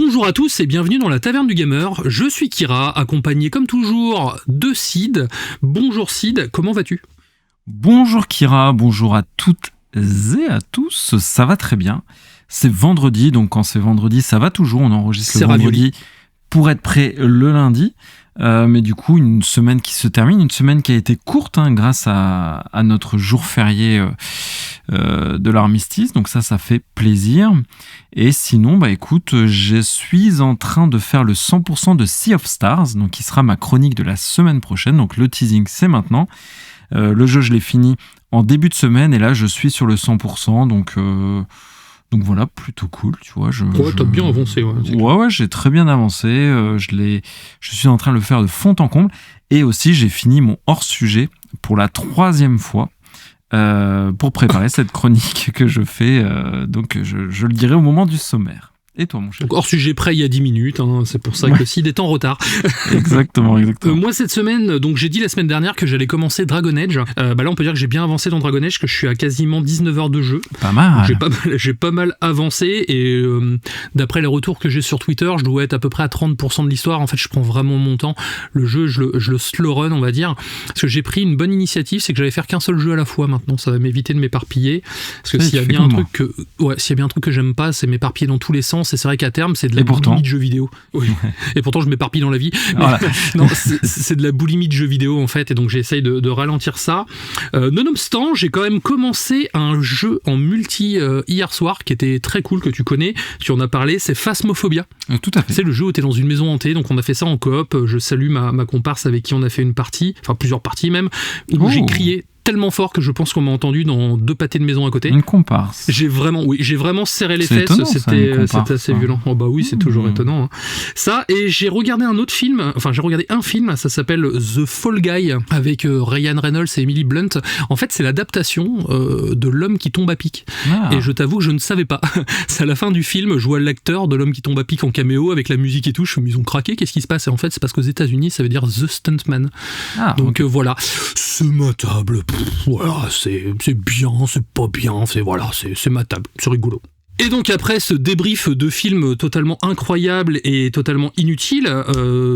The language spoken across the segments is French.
Bonjour à tous et bienvenue dans la Taverne du Gamer. Je suis Kira, accompagné comme toujours de Sid. Bonjour Sid, comment vas-tu ? Bonjour Kira, bonjour à toutes et à tous, ça va très bien. C'est vendredi, donc quand c'est vendredi, ça va toujours, on enregistre le vendredi pour être prêt le lundi. Mais du coup, une semaine qui se termine, une semaine qui a été courte grâce à notre jour férié de l'armistice. Donc ça fait plaisir. Et sinon, écoute, je suis en train de faire le 100% de Sea of Stars, donc qui sera ma chronique de la semaine prochaine. Donc le teasing, c'est maintenant. Le jeu, je l'ai fini en début de semaine et là, je suis sur le 100%. Donc voilà, plutôt cool, tu vois. T'as bien avancé. Ouais, j'ai très bien avancé. Je suis en train de le faire de fond en comble. Et aussi, j'ai fini mon hors-sujet pour la 3e fois pour préparer cette chronique que je fais. Donc, je le dirai au moment du sommaire. Et toi, mon cher ? Donc, hors sujet prêt il y a 10 minutes, c'est pour ça que Sid est en retard. Exactement. Moi, cette semaine, donc j'ai dit la semaine dernière que j'allais commencer Dragon Age. Là, on peut dire que j'ai bien avancé dans Dragon Age, que je suis à quasiment 19 heures de jeu. Pas mal. J'ai pas mal avancé et d'après les retours que j'ai sur Twitter, je dois être à peu près à 30% de l'histoire. En fait, je prends vraiment mon temps. Le jeu, je le slow run, on va dire. Parce que j'ai pris une bonne initiative, c'est que j'allais faire qu'un seul jeu à la fois maintenant. Ça va m'éviter de m'éparpiller. Parce que s'il y a bien un truc que j'aime pas, c'est m'éparpiller dans tous les sens. Et c'est vrai qu'à terme, c'est de la boulimie de jeux vidéo. Oui. Et pourtant, je m'éparpille dans la vie. Voilà. Non, c'est de la boulimie de jeux vidéo, en fait. Et donc, j'essaye de ralentir ça. Nonobstant, j'ai quand même commencé un jeu en multi hier soir qui était très cool, que tu connais. Tu en as parlé, c'est Phasmophobia. Tout à fait. C'est le jeu où t'es dans une maison hantée. Donc, on a fait ça en coop. Je salue ma comparse avec qui on a fait une partie, enfin plusieurs parties même, où j'ai crié tellement fort que je pense qu'on m'a entendu dans 2 pâtés de maison à côté. Une comparse. J'ai vraiment serré les fesses. Étonnant, c'était assez violent. Oh bah oui, c'est toujours étonnant. Ça, et j'ai regardé un film, ça s'appelle The Fall Guy, avec Ryan Reynolds et Emily Blunt. En fait, c'est l'adaptation de L'Homme qui tombe à pic. Et je t'avoue que je ne savais pas. C'est à la fin du film, je vois l'acteur de L'Homme qui tombe à pic en caméo, avec la musique et tout. Ils ont craqué, qu'est-ce qui se passe ? Et en fait, c'est parce qu'aux États-Unis, ça veut dire The Stuntman. Donc voilà, c'est matable. Voilà, c'est bien, c'est pas bien, c'est matable, c'est rigolo. Et donc après ce débrief de film totalement incroyable et totalement inutile,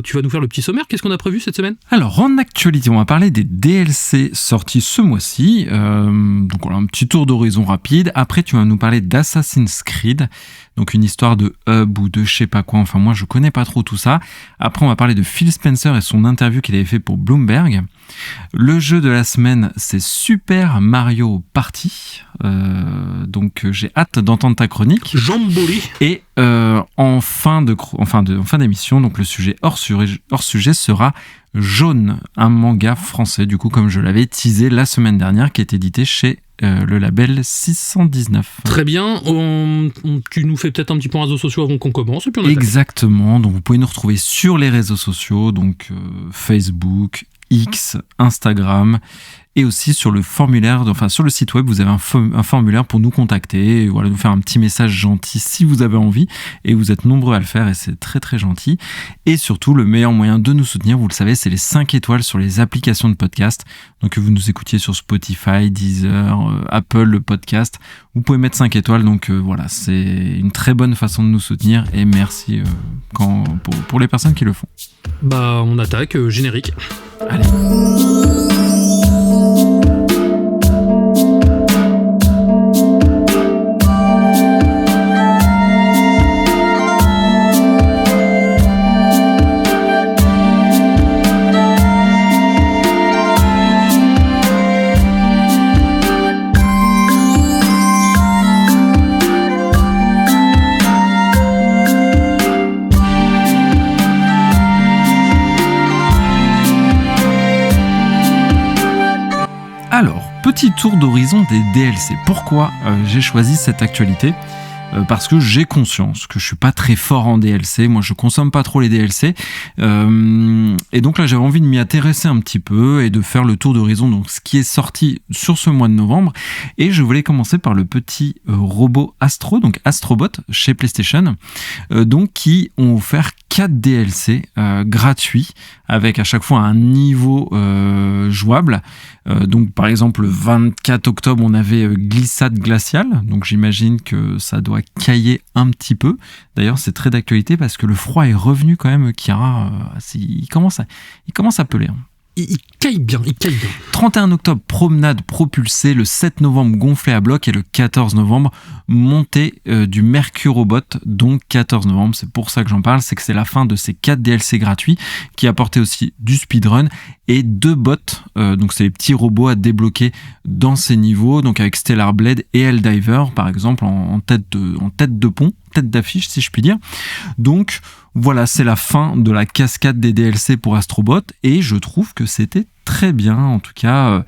tu vas nous faire le petit sommaire. Qu'est-ce qu'on a prévu cette semaine ? Alors en actualité, on va parler des DLC sortis ce mois-ci. Donc on a un petit tour d'horizon rapide. Après, tu vas nous parler d'Assassin's Creed, donc une histoire de hub ou de je sais pas quoi. Enfin moi, je connais pas trop tout ça. Après, on va parler de Phil Spencer et son interview qu'il avait fait pour Bloomberg. Le jeu de la semaine, c'est Super Mario Party. Donc j'ai hâte d'entendre ta chronique. Jamboli. Et en fin d'émission, donc le sujet hors sujet sera Jaune, un manga français, du coup comme je l'avais teasé la semaine dernière, qui est édité chez le label 619. Très bien, tu nous fais peut-être un petit point réseaux sociaux avant qu'on commence et puis on Exactement, donc vous pouvez nous retrouver sur les réseaux sociaux, donc Facebook, X, Instagram, et aussi sur le formulaire, sur le site web, vous avez un formulaire pour nous contacter, voilà, nous faire un petit message gentil si vous avez envie, et vous êtes nombreux à le faire et c'est très très gentil. Et surtout, le meilleur moyen de nous soutenir, vous le savez, c'est les 5 étoiles sur les applications de podcast. Donc que vous nous écoutiez sur Spotify, Deezer, Apple, le podcast, vous pouvez mettre 5 étoiles. Donc voilà, c'est une très bonne façon de nous soutenir et merci pour les personnes qui le font. On attaque, générique. Allez. Petit tour d'horizon des DLC. Pourquoi j'ai choisi cette actualité ? Parce que j'ai conscience que je suis pas très fort en DLC. Moi, je consomme pas trop les DLC. Et donc là, j'avais envie de m'y intéresser un petit peu et de faire le tour d'horizon, donc ce qui est sorti sur ce mois de novembre. Et je voulais commencer par le petit robot Astro, donc Astrobot, chez PlayStation, donc qui ont offert 4 DLC gratuits, avec à chaque fois un niveau jouable. Donc par exemple, le 24 octobre, on avait Glissade Glaciale. Donc j'imagine que ça doit va cailler un petit peu. D'ailleurs, c'est très d'actualité parce que le froid est revenu quand même, Kira. Il commence à peler. Il caille bien. 31 octobre, promenade propulsée. Le 7 novembre, gonflé à bloc. Et le 14 novembre, montée du Mercurobot. Donc 14 novembre, c'est pour ça que j'en parle. C'est que c'est la fin de ces 4 DLC gratuits qui apportaient aussi du speedrun et 2 bots. Donc c'est les petits robots à débloquer dans ces niveaux. Donc avec Stellar Blade et Helldiver, par exemple, en tête de pont. Tête d'affiche si je puis dire. Donc voilà, c'est la fin de la cascade des DLC pour Astrobot et je trouve que c'était très bien, en tout cas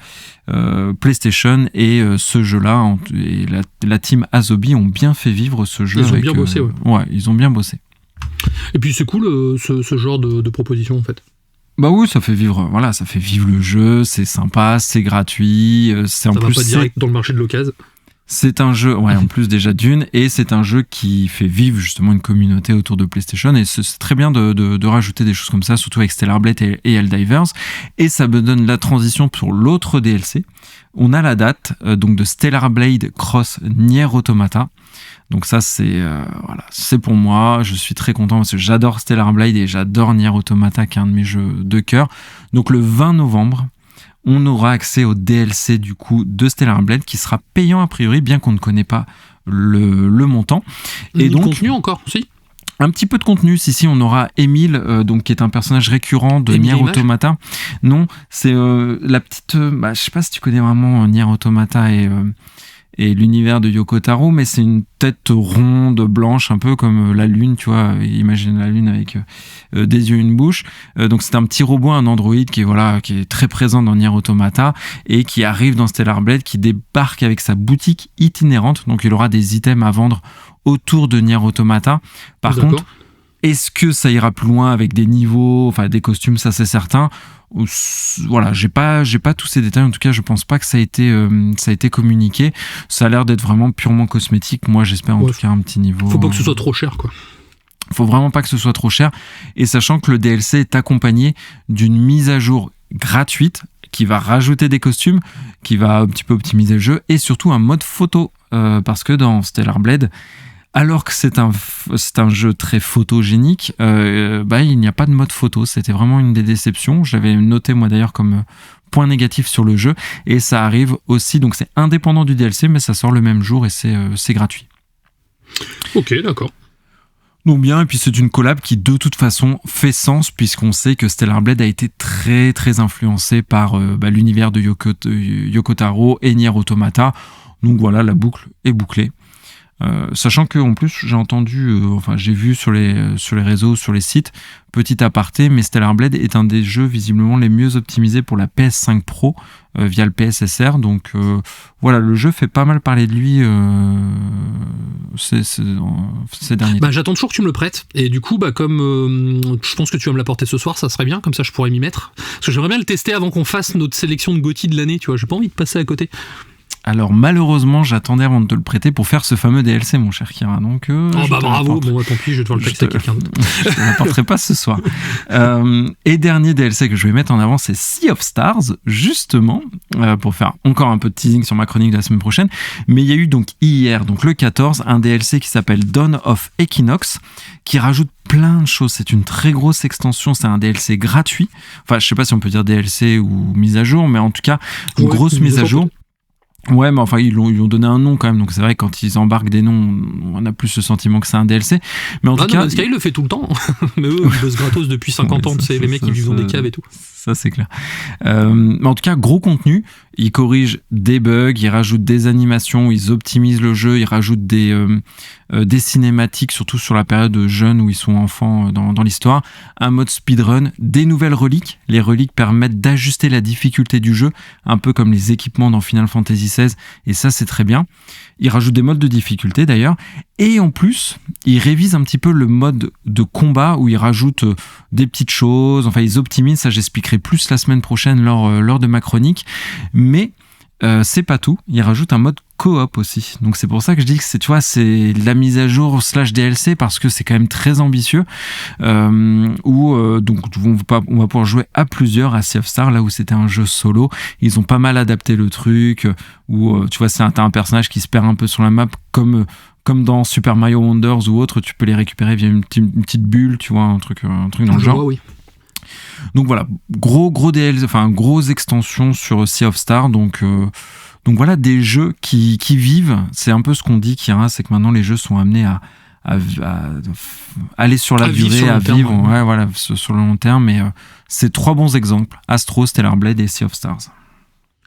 PlayStation et ce jeu-là et la team Asobi ont bien fait vivre ce jeu. Ils ont bien bossé, ouais. Ouais, ils ont bien bossé. Et puis c'est cool ce genre de proposition en fait. Bah oui, ça fait vivre le jeu, c'est sympa, c'est gratuit, ça va pas direct dans le marché de l'occasion. C'est un jeu, en plus déjà d'une, et c'est un jeu qui fait vivre justement une communauté autour de PlayStation, et c'est très bien de rajouter des choses comme ça, surtout avec Stellar Blade et Helldivers, et ça me donne la transition pour l'autre DLC. On a la date donc de Stellar Blade Cross Nier Automata. Donc ça c'est pour moi, je suis très content parce que j'adore Stellar Blade et j'adore Nier Automata qui est un de mes jeux de cœur. Donc le 20 novembre, on aura accès au DLC du coup de Stellar Blade qui sera payant a priori, bien qu'on ne connaît pas le montant. Et donc contenu encore, si. Un petit peu de contenu, si on aura Emile, donc qui est un personnage récurrent de Nier Automata. Non, c'est la petite, je sais pas si tu connais vraiment Nier Automata et l'univers de Yoko Taro, mais c'est une tête ronde, blanche, un peu comme la lune, tu vois, imagine la lune avec des yeux et une bouche. Donc c'est un petit robot, un androïde qui est très présent dans Nier Automata et qui arrive dans Stellar Blade, qui débarque avec sa boutique itinérante, donc il aura des items à vendre autour de Nier Automata. Par contre, est-ce que ça ira plus loin avec des niveaux, enfin des costumes, ça c'est certain. Voilà, j'ai pas tous ces détails. En tout cas, je pense pas que ça a été communiqué. Ça a l'air d'être vraiment purement cosmétique. Moi, j'espère en tout cas un petit niveau. Faut pas que ce soit trop cher, quoi. Faut vraiment pas que ce soit trop cher. Et sachant que le DLC est accompagné d'une mise à jour gratuite qui va rajouter des costumes, qui va un petit peu optimiser le jeu et surtout un mode photo parce que dans Stellar Blade, alors que c'est un jeu très photogénique, il n'y a pas de mode photo. C'était vraiment une des déceptions. Je l'avais noté moi d'ailleurs comme point négatif sur le jeu. Et ça arrive aussi, donc c'est indépendant du DLC, mais ça sort le même jour et c'est gratuit. Ok, d'accord. Donc bien, et puis c'est une collab qui de toute façon fait sens puisqu'on sait que Stellar Blade a été très très influencé par l'univers de Yoko Taro et Nier Automata. Donc voilà, la boucle est bouclée. Sachant que en plus j'ai entendu, j'ai vu sur les réseaux, sur les sites, petit aparté, mais Stellar Blade est un des jeux visiblement les mieux optimisés pour la PS5 Pro via le PSSR. Donc voilà, le jeu fait pas mal parler de lui ces derniers temps. J'attends toujours que tu me le prêtes, et du coup comme je pense que tu vas me l'apporter ce soir, ça serait bien, comme ça je pourrais m'y mettre, parce que j'aimerais bien le tester avant qu'on fasse notre sélection de GOTY de l'année, tu vois, j'ai pas envie de passer à côté. Alors malheureusement, j'attendais avant de te le prêter pour faire ce fameux DLC, mon cher Kira. Donc, bravo, bon tant pis, je vais devoir le taxer à quelqu'un d'autre. Je ne l'apporterai pas ce soir. Et dernier DLC que je vais mettre en avant, c'est Sea of Stars, justement, pour faire encore un peu de teasing sur ma chronique de la semaine prochaine. Mais il y a eu donc hier, donc le 14, un DLC qui s'appelle Dawn of Equinox, qui rajoute plein de choses. C'est une très grosse extension, c'est un DLC gratuit. Enfin, je sais pas si on peut dire DLC ou mise à jour, mais en tout cas, une grosse mise à jour. Ouais, mais enfin, ils ont donné un nom quand même, donc c'est vrai que quand ils embarquent des noms, on a plus le sentiment que c'est un DLC. Mais en tout cas. Sky le fait tout le temps. Mais eux, ils bossent gratos depuis 50 ans, tu sais, les mecs, ils vivent dans des caves et tout. Ça, c'est clair. Mais en tout cas, gros contenu. Ils corrigent des bugs, ils rajoutent des animations, ils optimisent le jeu, ils rajoutent des cinématiques, surtout sur la période jeune où ils sont enfants dans l'histoire. Un mode speedrun, des nouvelles reliques. Les reliques permettent d'ajuster la difficulté du jeu, un peu comme les équipements dans Final Fantasy XVI, et ça, c'est très bien. Ils rajoutent des modes de difficulté d'ailleurs, et en plus, ils révisent un petit peu le mode de combat où ils rajoutent des petites choses, enfin ils optimisent, ça j'expliquerai plus la semaine prochaine lors de ma chronique, mais c'est pas tout, ils rajoutent un mode coop aussi, donc c'est pour ça que je dis que c'est la mise à jour / DLC parce que c'est quand même très ambitieux, donc on va pouvoir jouer à plusieurs à Sea of Stars, là où c'était un jeu solo. Ils ont pas mal adapté le truc, où tu vois, t'as un personnage qui se perd un peu sur la map comme comme dans Super Mario Wonders ou autre, tu peux les récupérer via une petite bulle, tu vois, un truc dans le genre. Oui. Donc voilà, gros DLC, enfin grosse extension sur Sea of Stars, donc voilà des jeux qui vivent. C'est un peu ce qu'on dit, Kira, c'est que maintenant les jeux sont amenés à aller sur la durée, à vivre, ouais, voilà, sur le long terme. Mais c'est 3 bons exemples: Astro, Stellar Blade et Sea of Stars.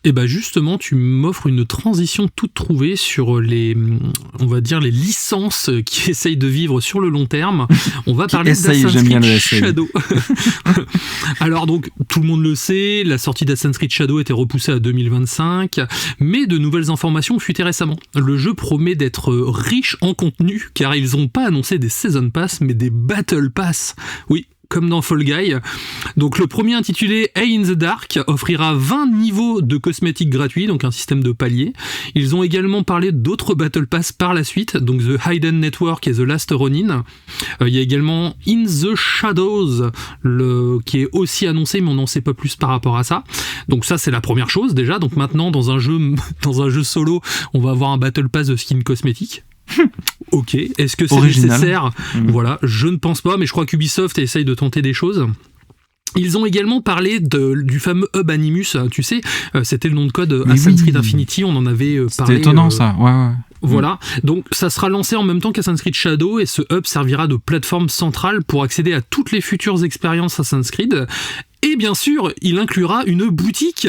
Et bah justement, tu m'offres une transition toute trouvée sur on va dire les licences qui essayent de vivre sur le long terme. On va parler d'Assassin's Creed Shadow. Alors donc, tout le monde le sait, la sortie d'Assassin's Creed Shadow était repoussée à 2025, mais de nouvelles informations fuitaient récemment. Le jeu promet d'être riche en contenu, car ils n'ont pas annoncé des Season Pass, mais des Battle Pass. Oui, comme dans Fall Guy. Donc le premier, intitulé Hey in the Dark, offrira 20 niveaux de cosmétiques gratuits, donc un système de paliers. Ils ont également parlé d'autres Battle Pass par la suite, donc The Hidden Network et The Last Ronin. Il y a également In the Shadows, qui est aussi annoncé, mais on n'en sait pas plus par rapport à ça. Donc ça, c'est la première chose déjà. Donc maintenant, dans un jeu solo, on va avoir un Battle Pass de skins cosmétiques. Ok, est-ce que c'est nécessaire ? Voilà, je ne pense pas, mais je crois qu'Ubisoft essaye de tenter des choses. Ils ont également parlé du fameux hub Animus, tu sais, c'était le nom de code Assassin's Creed Infinity, on en avait parlé. C'était étonnant ça, ouais. Voilà, donc ça sera lancé en même temps qu'Assassin's Creed Shadow, et ce hub servira de plateforme centrale pour accéder à toutes les futures expériences Assassin's Creed. Et bien sûr, il inclura une boutique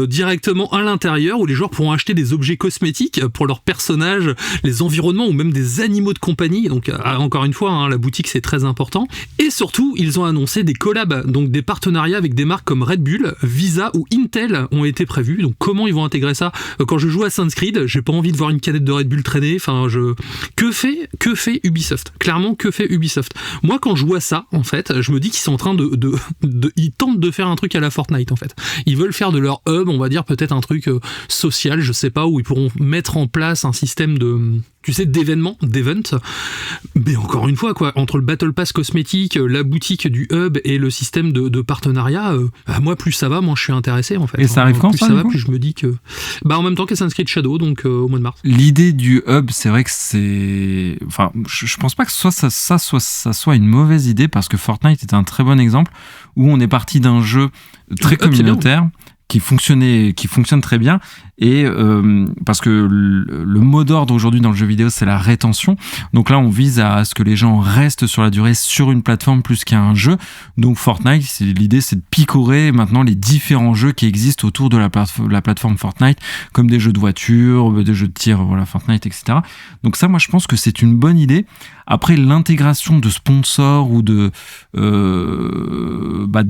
directement à l'intérieur où les joueurs pourront acheter des objets cosmétiques pour leurs personnages, les environnements ou même des animaux de compagnie. Donc encore une fois, la boutique c'est très important. Et surtout, ils ont annoncé des collabs, donc des partenariats avec des marques comme Red Bull, Visa ou Intel ont été prévus. Donc comment ils vont intégrer ça ? Quand je joue à Assassin's Creed, j'ai pas envie de voir une canette de Red Bull traîner. Enfin, que fait Ubisoft ? Clairement, que fait Ubisoft ? Moi, quand je vois ça, en fait, je me dis qu'ils sont en train ils tentent de faire un truc à la Fortnite en fait. Ils veulent faire de leur hub, on va dire peut-être un truc social, je sais pas, où ils pourront mettre en place un système d'event. Mais encore une fois, quoi, entre le Battle Pass cosmétique, la boutique du hub et le système de partenariat, moi plus ça va, moi je suis intéressé en fait. Et ça arrive quand plus ça va, plus je me dis que... en même temps qu'Assassin's Creed Shadow, donc au mois de mars. L'idée du hub, c'est vrai que c'est... Enfin, je pense pas que ça soit une mauvaise idée, parce que Fortnite est un très bon exemple où on est parti d'un jeu très communautaire qui fonctionne très bien, et parce que le mot d'ordre aujourd'hui dans le jeu vidéo, c'est la rétention. Donc là, on vise à ce que les gens restent sur la durée sur une plateforme plus qu'à un jeu. Donc Fortnite, l'idée, c'est de picorer maintenant les différents jeux qui existent autour de la plateforme Fortnite, comme des jeux de voiture, des jeux de tir, voilà, Fortnite, etc. Donc ça, moi, je pense que c'est une bonne idée. Après, l'intégration de sponsors ou de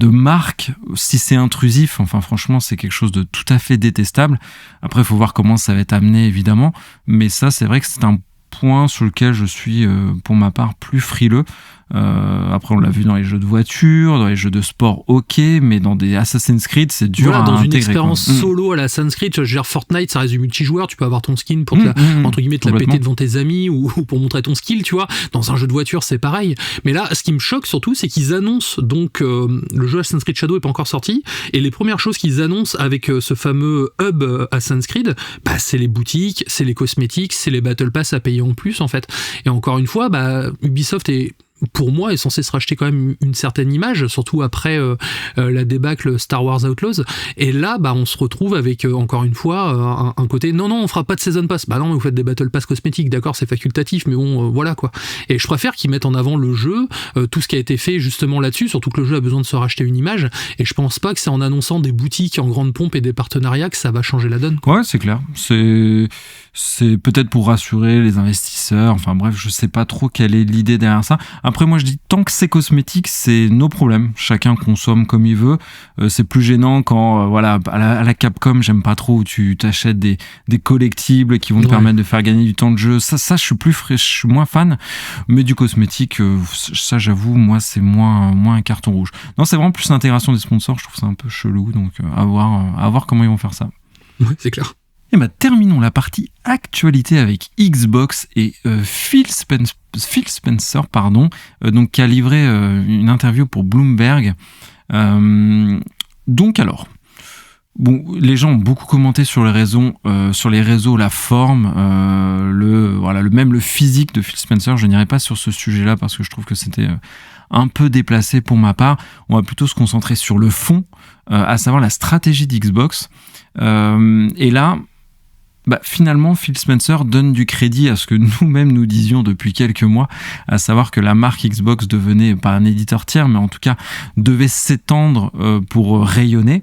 marques, si c'est intrusif, enfin franchement, c'est quelque chose de tout à fait détestable. Après, il faut voir comment ça va être amené, évidemment. Mais ça, c'est vrai que c'est un point sur lequel je suis, pour ma part, plus frileux. Après, on l'a vu dans les jeux de voiture, dans les jeux de sport, ok, mais dans des Assassin's Creed, c'est dur à intégrer. Dans une expérience solo à la Assassin's Creed, je veux dire, Fortnite, ça reste du multijoueur, tu peux avoir ton skin pour entre guillemets, te la péter devant tes amis ou pour montrer ton skill, tu vois. Dans un jeu de voiture, c'est pareil. Mais là, ce qui me choque surtout, c'est qu'ils annoncent, donc, le jeu Assassin's Creed Shadow est pas encore sorti, et les premières choses qu'ils annoncent avec ce fameux hub Assassin's Creed, c'est les boutiques, c'est les cosmétiques, c'est les Battle Pass à payer en plus, en fait. Et encore une fois, Ubisoft pour moi, est censé se racheter quand même une certaine image, surtout après la débâcle Star Wars Outlaws. Et là, on se retrouve avec, encore une fois, un côté, non, on fera pas de Season Pass. Non, mais vous faites des Battle Pass cosmétiques, d'accord, c'est facultatif, mais bon, voilà, quoi. Et je préfère qu'ils mettent en avant le jeu, tout ce qui a été fait justement là-dessus, surtout que le jeu a besoin de se racheter une image, et je pense pas que c'est en annonçant des boutiques en grande pompe et des partenariats que ça va changer la donne, quoi. Ouais, c'est clair. C'est peut-être pour rassurer les investisseurs, enfin bref, je sais pas trop quelle est l'idée derrière ça. Après, moi je dis, tant que c'est cosmétique, c'est nos problèmes, chacun consomme comme il veut. C'est plus gênant quand à la Capcom, j'aime pas trop, où tu t'achètes des collectibles qui vont te permettre de faire gagner du temps de jeu. Ça je suis moins fan, mais du cosmétique, ça j'avoue, moi c'est moins un carton rouge. Non, c'est vraiment plus l'intégration des sponsors, je trouve ça un peu chelou, donc à voir comment ils vont faire ça. Ouais, c'est clair. Et terminons la partie actualité avec Xbox et Phil Spencer, donc qui a livré une interview pour Bloomberg. Donc alors, les gens ont beaucoup commenté sur les réseaux la forme, voilà, même le physique de Phil Spencer, je n'irai pas sur ce sujet-là parce que je trouve que c'était un peu déplacé pour ma part. On va plutôt se concentrer sur le fond, à savoir la stratégie d'Xbox. Et là, finalement, Phil Spencer donne du crédit à ce que nous-mêmes nous disions depuis quelques mois, à savoir que la marque Xbox devenait, pas un éditeur tiers, mais en tout cas devait s'étendre pour rayonner.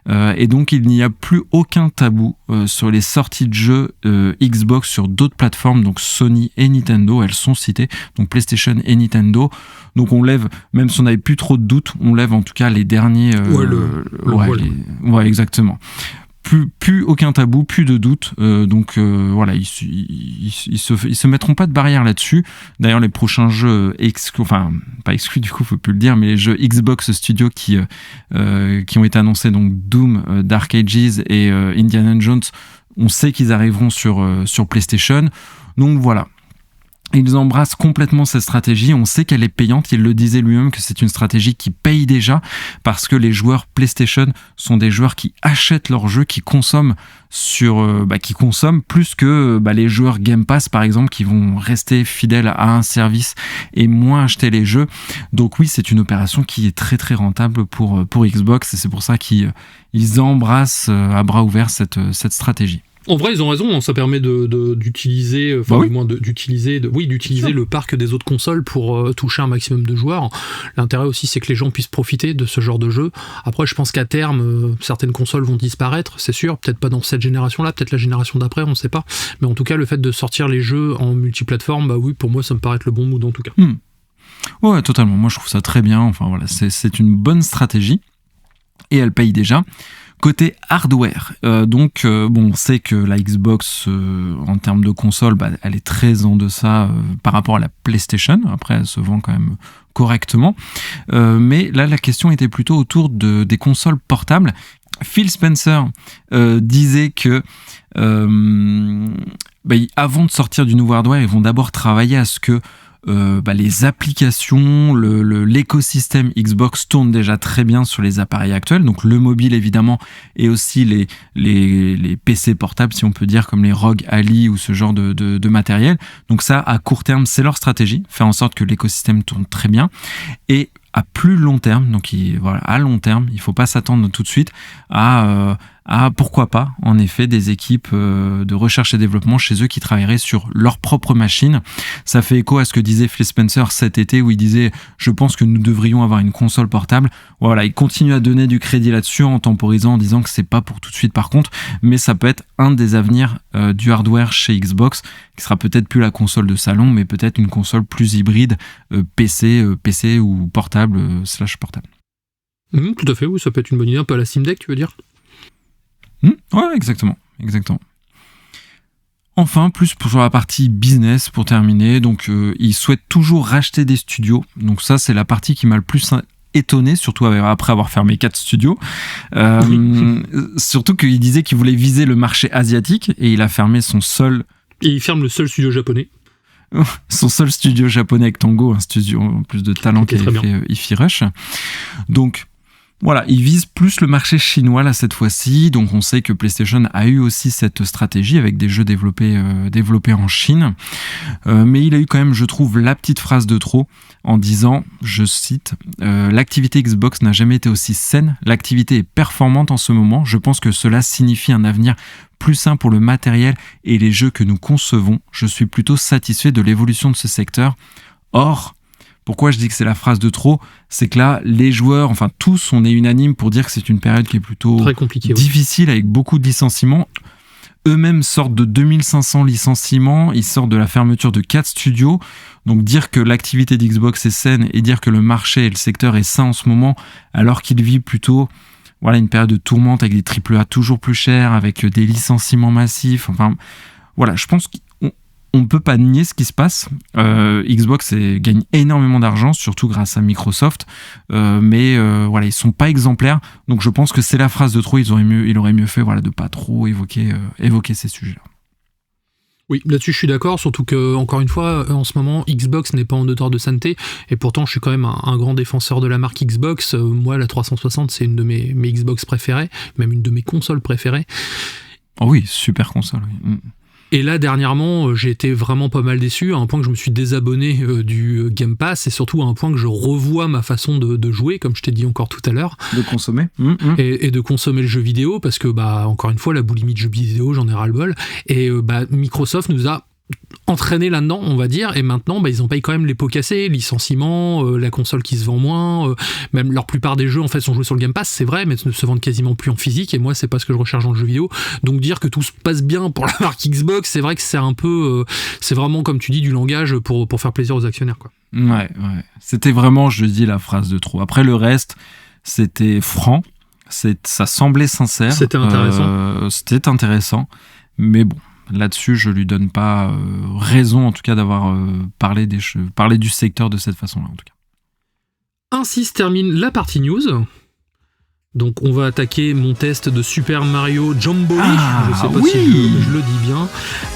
Et donc, il n'y a plus aucun tabou sur les sorties de jeux Xbox sur d'autres plateformes, donc Sony et Nintendo, elles sont citées, donc PlayStation et Nintendo. Donc, on lève, même si on n'avait plus trop de doutes, on lève en tout cas les derniers... Ouais, exactement. Plus aucun tabou, plus de doute. Donc voilà, ils se mettront pas de barrière là-dessus. D'ailleurs, les prochains jeux pas exclus du coup, faut plus le dire, mais les jeux Xbox Studio qui ont été annoncés, donc Doom, Dark Ages et Indiana Jones, on sait qu'ils arriveront sur PlayStation. Donc voilà. Ils embrassent complètement cette stratégie, on sait qu'elle est payante, il le disait lui-même que c'est une stratégie qui paye déjà parce que les joueurs PlayStation sont des joueurs qui achètent leurs jeux, qui consomment qui consomment plus que les joueurs Game Pass par exemple qui vont rester fidèles à un service et moins acheter les jeux. Donc oui, c'est une opération qui est très très rentable pour Xbox et c'est pour ça qu'ils embrassent à bras ouverts cette stratégie. En vrai, ils ont raison, ça permet d'utiliser le parc des autres consoles pour toucher un maximum de joueurs. L'intérêt aussi, c'est que les gens puissent profiter de ce genre de jeu. Après, je pense qu'à terme, certaines consoles vont disparaître, c'est sûr, peut-être pas dans cette génération-là, peut-être la génération d'après, on ne sait pas. Mais en tout cas, le fait de sortir les jeux en multiplateforme, oui, pour moi, ça me paraît être le bon mood en tout cas. Ouais, totalement. Moi, je trouve ça très bien. Enfin, voilà, c'est une bonne stratégie et elle paye déjà. Côté hardware, on sait que la Xbox, en termes de console, elle est très en deçà par rapport à la PlayStation. Après, elle se vend quand même correctement. Mais là, la question était plutôt autour des consoles portables. Phil Spencer disait que avant de sortir du nouveau hardware, ils vont d'abord travailler à ce que les applications, l'écosystème Xbox tourne déjà très bien sur les appareils actuels, donc le mobile évidemment et aussi les PC portables si on peut dire, comme les ROG Ally ou ce genre de matériel. Donc ça, à court terme, c'est leur stratégie, faire en sorte que l'écosystème tourne très bien. Et à plus long terme, à long terme, il ne faut pas s'attendre tout de suite à pourquoi pas, en effet, des équipes de recherche et développement chez eux qui travailleraient sur leur propre machine. Ça fait écho à ce que disait Phil Spencer cet été où il disait « Je pense que nous devrions avoir une console portable ». Voilà, il continue à donner du crédit là-dessus en temporisant, en disant que c'est pas pour tout de suite par contre, mais ça peut être un des avenirs du hardware chez Xbox, qui sera peut-être plus la console de salon, mais peut-être une console plus hybride PC ou portable / portable. Tout à fait, oui, ça peut être une bonne idée, un peu à la Steam Deck, tu veux dire ? Ouais, exactement. Enfin, plus sur la partie business pour terminer, donc ils souhaitent toujours racheter des studios. Donc ça, c'est la partie qui m'a le plus étonné, surtout après avoir fermé 4 studios. Surtout qu'il disait qu'il voulait viser le marché asiatique et il a fermé son seul... Et il ferme le seul studio japonais. Son seul studio japonais avec Tango, un studio en plus de talent qui avait fait Hi-Fi Rush. Donc... Voilà, ils visent plus le marché chinois là cette fois-ci, donc on sait que PlayStation a eu aussi cette stratégie avec des jeux développés en Chine, mais il a eu quand même, je trouve, la petite phrase de trop en disant, je cite, l'activité Xbox n'a jamais été aussi saine, l'activité est performante en ce moment, je pense que cela signifie un avenir plus sain pour le matériel et les jeux que nous concevons, je suis plutôt satisfait de l'évolution de ce secteur. Or, pourquoi je dis que c'est la phrase de trop ? C'est que là, les joueurs, enfin tous, on est unanime pour dire que c'est une période qui est plutôt très compliquée, difficile, avec beaucoup de licenciements. Eux-mêmes sortent de 2500 licenciements, ils sortent de la fermeture de 4 studios. Donc dire que l'activité d'Xbox est saine et dire que le marché et le secteur est sain en ce moment, alors qu'il vit plutôt une période de tourmente avec des AAA toujours plus chers, avec des licenciements massifs. Enfin, voilà, je pense qu'on ne peut pas nier ce qui se passe. Xbox gagne énormément d'argent, surtout grâce à Microsoft, mais ils ne sont pas exemplaires. Donc je pense que c'est la phrase de trop. Il aurait mieux fait de ne pas trop évoquer ces sujets-là. Oui, là-dessus je suis d'accord, surtout que, encore une fois, en ce moment, Xbox n'est pas en odeur de sainteté, et pourtant je suis quand même un grand défenseur de la marque Xbox. Moi, la 360, c'est une de mes Xbox préférées, même une de mes consoles préférées. Oh oui, super console, oui. Et là, dernièrement, j'ai été vraiment pas mal déçu, à un point que je me suis désabonné du Game Pass, et surtout à un point que je revois ma façon de jouer, comme je t'ai dit encore tout à l'heure. De consommer. Et de consommer le jeu vidéo, parce que, encore une fois, la boulimie de jeux vidéo, j'en ai ras-le-bol. Et Microsoft nous a entraîné là-dedans, on va dire, et maintenant ils en payent quand même les pots cassés, licenciements, la console qui se vend moins, même la plupart des jeux en fait sont joués sur le Game Pass, c'est vrai, mais ne se vendent quasiment plus en physique, et moi c'est pas ce que je recherche dans le jeu vidéo. Donc dire que tout se passe bien pour la marque Xbox, c'est vrai que c'est un peu c'est vraiment, comme tu dis, du langage pour faire plaisir aux actionnaires, quoi. Ouais, c'était vraiment, je dis, la phrase de trop. Après le reste, c'était franc, ça semblait sincère, c'était intéressant, mais bon, là-dessus, je lui donne pas raison, en tout cas, d'avoir parlé du secteur de cette façon-là, en tout cas. Ainsi se termine la partie news. Donc, on va attaquer mon test de Super Mario Jamboree. Je sais pas si je le dis bien.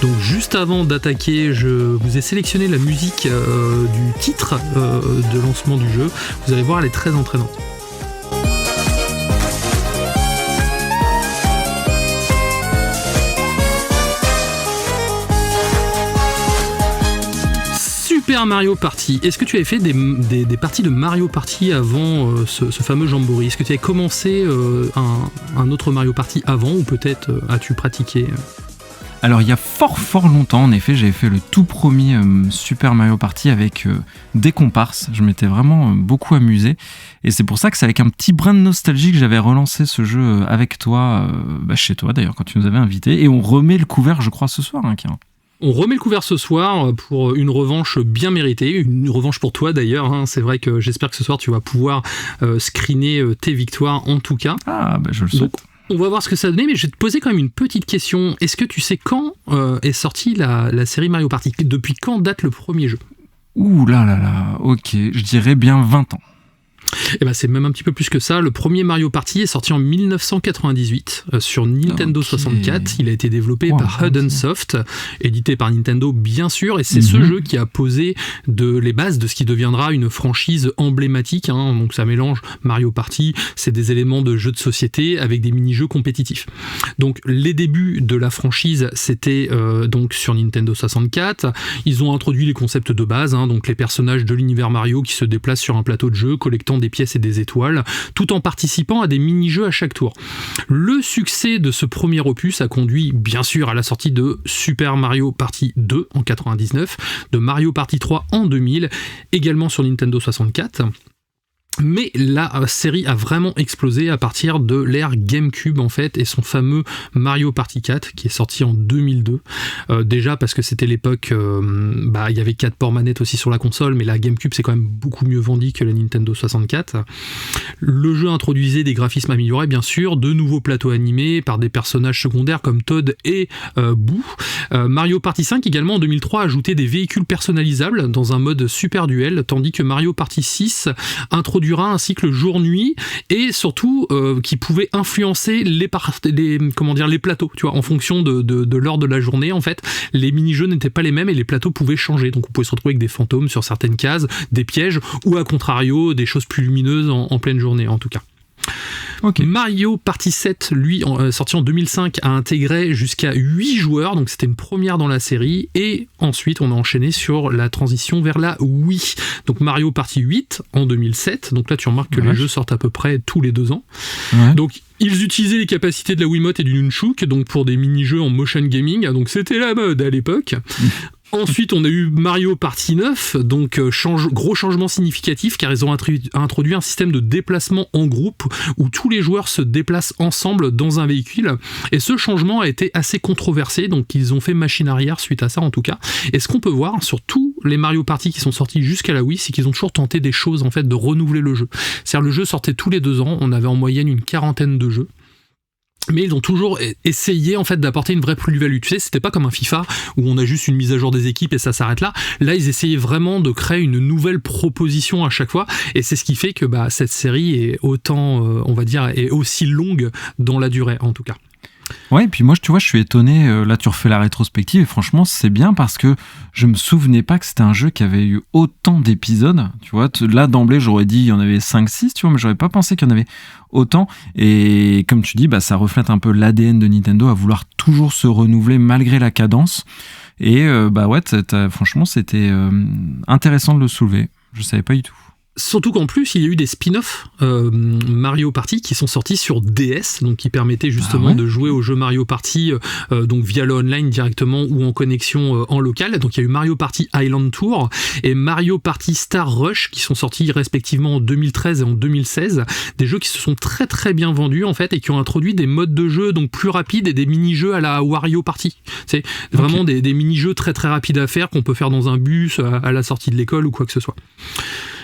Donc, juste avant d'attaquer, je vous ai sélectionné la musique du titre de lancement du jeu. Vous allez voir, elle est très entraînante. Super Mario Party. Est-ce que tu avais fait des parties de Mario Party avant ce fameux Jamboree ? Est-ce que tu avais commencé un autre Mario Party avant, ou peut-être as-tu pratiqué ? Alors il y a fort longtemps, en effet, j'avais fait le tout premier Super Mario Party avec des comparses. Je m'étais vraiment beaucoup amusé, et c'est pour ça que c'est avec un petit brin de nostalgie que j'avais relancé ce jeu avec toi, chez toi d'ailleurs, quand tu nous avais invités, et on remet le couvert, je crois, ce soir, hein, Kira. On remet le couvert ce soir pour une revanche bien méritée, une revanche pour toi d'ailleurs, hein. C'est vrai que j'espère que ce soir tu vas pouvoir screener tes victoires en tout cas. Ah je le souhaite. Donc, on va voir ce que ça donnait, mais je vais te poser quand même une petite question. Est-ce que tu sais quand est sortie la série Mario Party ? Depuis quand date le premier jeu ? Ouh là, ok, je dirais bien 20 ans. Et c'est même un petit peu plus que ça. Le premier Mario Party est sorti en 1998 sur Nintendo 64. Il a été développé par Hudson Soft, édité par Nintendo bien sûr, et c'est ce jeu qui a posé les bases de ce qui deviendra une franchise emblématique, hein. Donc ça mélange Mario Party, c'est des éléments de jeux de société avec des mini-jeux compétitifs. Donc les débuts de la franchise, c'était donc sur Nintendo 64. Ils ont introduit les concepts de base, hein, donc les personnages de l'univers Mario qui se déplacent sur un plateau de jeu, collectant des pièces et des étoiles, tout en participant à des mini-jeux à chaque tour. Le succès de ce premier opus a conduit bien sûr à la sortie de Super Mario Party 2 en 99, de Mario Party 3 en 2000, également sur Nintendo 64. Mais la série a vraiment explosé à partir de l'ère GameCube en fait, et son fameux Mario Party 4 qui est sorti en 2002. Déjà parce que c'était l'époque, il y avait 4 ports manettes aussi sur la console, mais la GameCube c'est quand même beaucoup mieux vendu que la Nintendo 64. Le jeu introduisait des graphismes améliorés bien sûr, de nouveaux plateaux animés par des personnages secondaires comme Toad et Boo. Mario Party 5 également en 2003 ajoutait des véhicules personnalisables dans un mode Super Duel, tandis que Mario Party 6 introduira un cycle jour-nuit, et surtout qui pouvait influencer les plateaux, tu vois, en fonction de l'heure de la journée en fait. Les mini-jeux n'étaient pas les mêmes et les plateaux pouvaient changer, donc on pouvait se retrouver avec des fantômes sur certaines cases, des pièges, ou à contrario des choses plus lumineuses en pleine journée en tout cas. Okay. Mario Party 7, lui, sorti en 2005, a intégré jusqu'à 8 joueurs, donc c'était une première dans la série, et ensuite on a enchaîné sur la transition vers la Wii. Donc Mario Party 8 en 2007, donc là tu remarques que les jeux sortent à peu près tous les 2 ans. Ouais. Donc ils utilisaient les capacités de la Wiimote et du Nunchuk, donc pour des mini-jeux en motion gaming, donc c'était la mode à l'époque. Ensuite, on a eu Mario Party 9, donc gros changement significatif car ils ont introduit un système de déplacement en groupe où tous les joueurs se déplacent ensemble dans un véhicule, et ce changement a été assez controversé, donc ils ont fait machine arrière suite à ça en tout cas. Et ce qu'on peut voir sur tous les Mario Party qui sont sortis jusqu'à la Wii, c'est qu'ils ont toujours tenté des choses en fait de renouveler le jeu. C'est-à-dire le jeu sortait tous les 2 ans, on avait en moyenne une 40aine de jeux. Mais ils ont toujours essayé en fait d'apporter une vraie plus-value. Tu sais, c'était pas comme un FIFA où on a juste une mise à jour des équipes et ça s'arrête là. Là, ils essayaient vraiment de créer une nouvelle proposition à chaque fois, et c'est ce qui fait que cette série est autant, on va dire, est aussi longue dans la durée en tout cas. Ouais, et puis moi, tu vois, je suis étonné. Là, tu refais la rétrospective et franchement, c'est bien parce que je me souvenais pas que c'était un jeu qui avait eu autant d'épisodes. Tu vois, là, d'emblée, j'aurais dit il y en avait 5-6, tu vois, mais j'aurais pas pensé qu'il y en avait autant. Et comme tu dis, ça reflète un peu l'ADN de Nintendo à vouloir toujours se renouveler malgré la cadence. Et franchement, c'était intéressant de le soulever. Je savais pas du tout. Surtout qu'en plus, il y a eu des spin-offs Mario Party qui sont sortis sur DS, donc qui permettaient justement de jouer au jeu Mario Party donc via le online directement ou en connexion en local. Donc il y a eu Mario Party Island Tour et Mario Party Star Rush qui sont sortis respectivement en 2013 et en 2016. Des jeux qui se sont très très bien vendus en fait et qui ont introduit des modes de jeu donc plus rapides et des mini-jeux à la Wario Party. C'est vraiment des mini-jeux très très rapides à faire qu'on peut faire dans un bus à la sortie de l'école ou quoi que ce soit.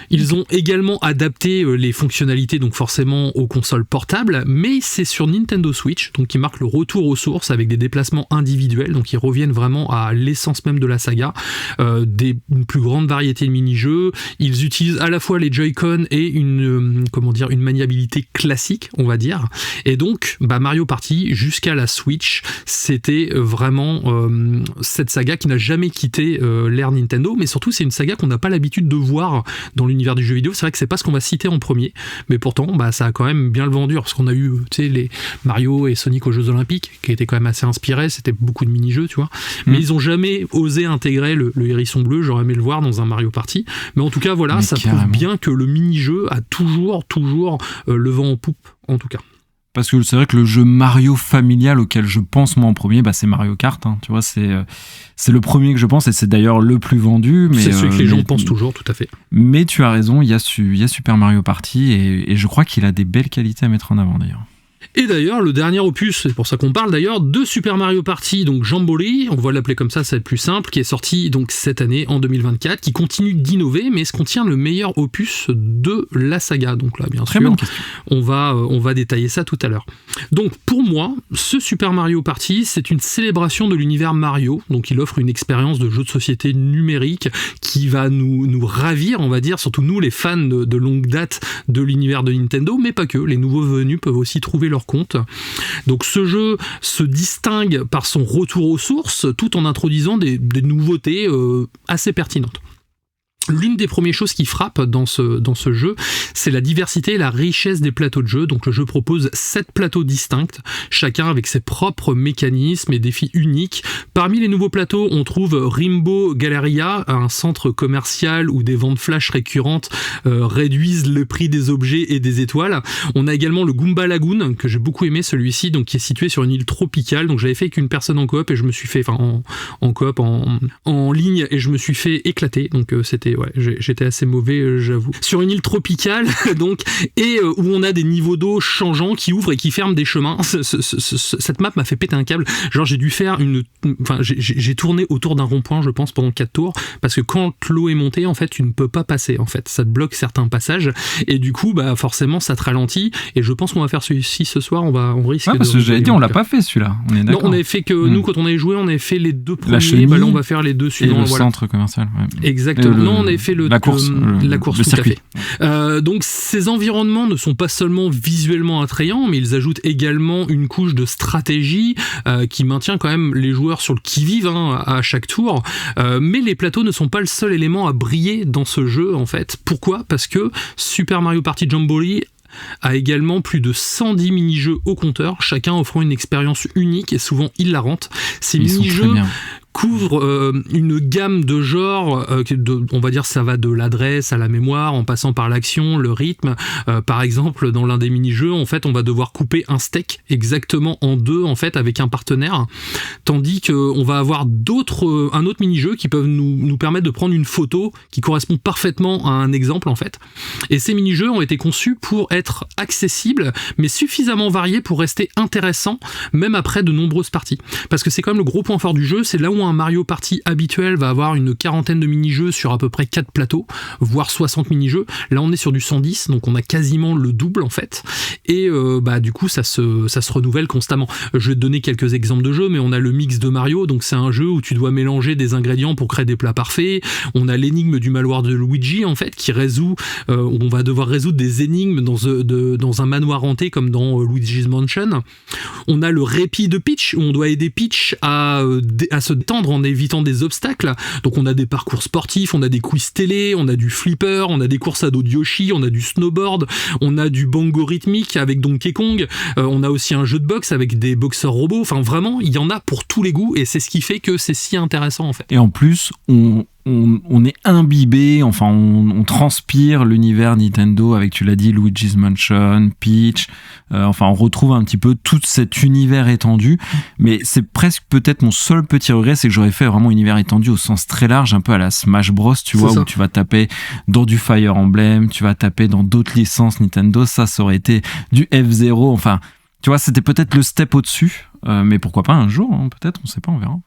Ils ont également adapté les fonctionnalités donc forcément aux consoles portables, mais c'est sur Nintendo Switch, donc qui marque le retour aux sources avec des déplacements individuels, donc ils reviennent vraiment à l'essence même de la saga, une plus grande variété de mini-jeux. Ils utilisent à la fois les Joy-Con et une maniabilité classique, on va dire. Et donc Mario Party jusqu'à la Switch, c'était vraiment cette saga qui n'a jamais quitté l'ère Nintendo, mais surtout c'est une saga qu'on n'a pas l'habitude de voir dans l'univers du jeu vidéo. C'est vrai que c'est pas ce qu'on va citer en premier, mais pourtant ça a quand même bien le vendu parce qu'on a eu les Mario et Sonic aux Jeux Olympiques qui étaient quand même assez inspirés, c'était beaucoup de mini-jeux, tu vois, mais ils ont jamais osé intégrer le hérisson bleu. J'aurais aimé le voir dans un Mario Party, mais en tout cas voilà, ça prouve bien que le mini-jeu a toujours le vent en poupe en tout cas. Parce que c'est vrai que le jeu Mario familial auquel je pense moi en premier, c'est Mario Kart. Hein, tu vois, c'est le premier que je pense et c'est d'ailleurs le plus vendu. Mais, c'est celui que les gens pensent toujours, tout à fait. Mais tu as raison, il y a Super Mario Party et je crois qu'il a des belles qualités à mettre en avant d'ailleurs. Et d'ailleurs, le dernier opus, c'est pour ça qu'on parle d'ailleurs, de Super Mario Party, donc Jamboree, on va l'appeler comme ça va être plus simple, qui est sorti donc cette année, en 2024, qui continue d'innover, mais est-ce qu'on tient le meilleur opus de la saga? Donc là, bien Très sûr, bonne question. on va détailler ça tout à l'heure. Donc pour moi, ce Super Mario Party, c'est une célébration de l'univers Mario, donc il offre une expérience de jeu de société numérique qui va nous ravir, on va dire, surtout nous les fans de longue date de l'univers de Nintendo, mais pas que, les nouveaux venus peuvent aussi trouver leur compte. Donc ce jeu se distingue par son retour aux sources tout en introduisant des nouveautés assez pertinentes. L'une des premières choses qui frappe dans ce jeu, c'est la diversité et la richesse des plateaux de jeu. Donc le jeu propose 7 plateaux distincts, chacun avec ses propres mécanismes et défis uniques. Parmi les nouveaux plateaux, on trouve Rainbow Galleria, un centre commercial où des ventes flash récurrentes réduisent le prix des objets et des étoiles. On a également le Goomba Lagoon, que j'ai beaucoup aimé celui-ci, donc qui est situé sur une île tropicale. Donc j'avais fait avec une personne en coop et je me suis fait, en coop, en ligne, et je me suis fait éclater. Donc j'étais assez mauvais, j'avoue. Sur une île tropicale, donc, et où on a des niveaux d'eau changeants qui ouvrent et qui ferment des chemins. Cette map m'a fait péter un câble. Genre, j'ai dû faire j'ai tourné autour d'un rond-point, je pense, pendant 4 tours, parce que quand l'eau est montée, en fait, tu ne peux pas passer, en fait. Ça te bloque certains passages, et du coup, forcément, ça te ralentit, et je pense qu'on va faire celui-ci ce soir, on risque de... parce que j'avais dit, on l'a pas fait, celui-là. On est d'accord. Non, on avait fait que, nous, quand on avait joué, on avait fait les 2 premiers, là, on va faire les 2 suivants. Et le centre commercial, ouais. Exactement. Non, on avait fait la course, le circuit. Tout à fait. Donc ces environnements ne sont pas seulement visuellement attrayants, mais ils ajoutent également une couche de stratégie qui maintient quand même les joueurs sur le qui-vive à chaque tour. Mais les plateaux ne sont pas le seul élément à briller dans ce jeu en fait. Pourquoi ? Parce que Super Mario Party Jamboree a également plus de 110 mini-jeux au compteur, chacun offrant une expérience unique et souvent hilarante. Ces mini-jeux couvre une gamme de genres, on va dire ça va de l'adresse à la mémoire, en passant par l'action, le rythme. Par exemple, dans l'un des mini-jeux, en fait, on va devoir couper un steak exactement en 2, en fait, avec un partenaire, tandis qu'on va avoir un autre mini-jeu qui peuvent nous permettre de prendre une photo qui correspond parfaitement à un exemple, en fait. Et ces mini-jeux ont été conçus pour être accessibles, mais suffisamment variés pour rester intéressants, même après de nombreuses parties. Parce que c'est quand même le gros point fort du jeu, c'est là où Imaginons un Mario Party habituel va avoir une quarantaine de mini-jeux sur à peu près 4 plateaux, voire 60 mini-jeux. Là, on est sur du 110, donc on a quasiment le double en fait. Et du coup, ça se renouvelle constamment. Je vais te donner quelques exemples de jeux, mais on a le mix de Mario, donc c'est un jeu où tu dois mélanger des ingrédients pour créer des plats parfaits. On a l'énigme du manoir de Luigi en fait, qui résout, on va devoir résoudre des énigmes dans un manoir hanté comme dans Luigi's Mansion. On a le répit de Peach, où on doit aider Peach à se détendre en évitant des obstacles. Donc on a des parcours sportifs, on a des quiz télé, on a du flipper, on a des courses à dos de Yoshi, on a du snowboard, on a du bango rythmique avec Donkey Kong, on a aussi un jeu de boxe avec des boxeurs robots. Enfin vraiment, il y en a pour tous les goûts et c'est ce qui fait que c'est si intéressant en fait. Et en plus, on est imbibé, enfin on transpire l'univers Nintendo avec, tu l'as dit, Luigi's Mansion, Peach, enfin on retrouve un petit peu tout cet univers étendu, mais c'est presque peut-être mon seul petit regret, c'est que j'aurais fait vraiment un univers étendu au sens très large, un peu à la Smash Bros, tu vois, où tu vas taper dans du Fire Emblem, tu vas taper dans d'autres licences Nintendo, ça aurait été du F-Zero, enfin tu vois, c'était peut-être le step au-dessus, mais pourquoi pas un jour, hein, peut-être, on sait pas, on verra.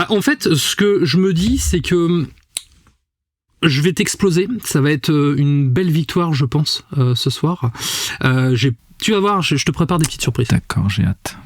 En fait, ce que je me dis, c'est que je vais t'exploser. Ça va être une belle victoire, je pense, ce soir. Tu vas voir, je te prépare des petites surprises. D'accord, j'ai hâte.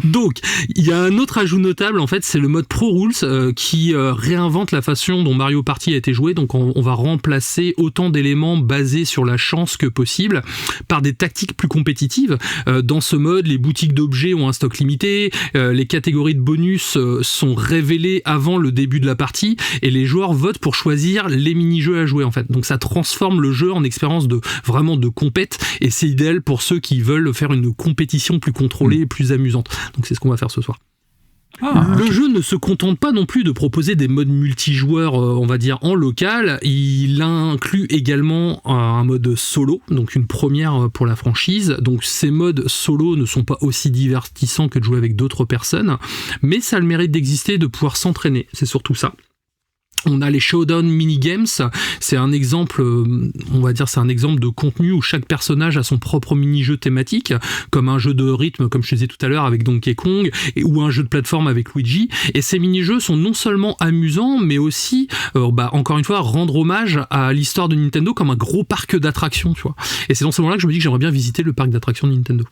Donc, il y a un autre ajout notable, en fait, c'est le mode Pro Rules qui réinvente la façon dont Mario Party a été joué. Donc, on va remplacer autant d'éléments basés sur la chance que possible par des tactiques plus compétitives. Dans ce mode, les boutiques d'objets ont un stock limité, les catégories de bonus sont révélées avant le début de la partie et les joueurs votent pour choisir les mini-jeux à jouer, en fait. Donc, ça transforme le jeu en expérience vraiment de compète et c'est idéal pour ceux qui veulent faire une compétition plus contrôlée et plus amusante. Donc c'est ce qu'on va faire ce soir. Le jeu ne se contente pas non plus de proposer des modes multijoueurs, on va dire, en local. Il inclut également un mode solo, donc une première pour la franchise. Donc ces modes solo ne sont pas aussi divertissants que de jouer avec d'autres personnes, mais ça a le mérite d'exister, de pouvoir s'entraîner. C'est surtout ça. On a les Showdown Minigames, c'est un exemple, on va dire, c'est un exemple de contenu où chaque personnage a son propre mini-jeu thématique, comme un jeu de rythme, comme je te disais tout à l'heure, avec Donkey Kong, ou un jeu de plateforme avec Luigi. Et ces mini-jeux sont non seulement amusants, mais aussi, encore une fois, rendre hommage à l'histoire de Nintendo comme un gros parc d'attractions, tu vois. Et c'est dans ce moment-là que je me dis que j'aimerais bien visiter le parc d'attractions de Nintendo.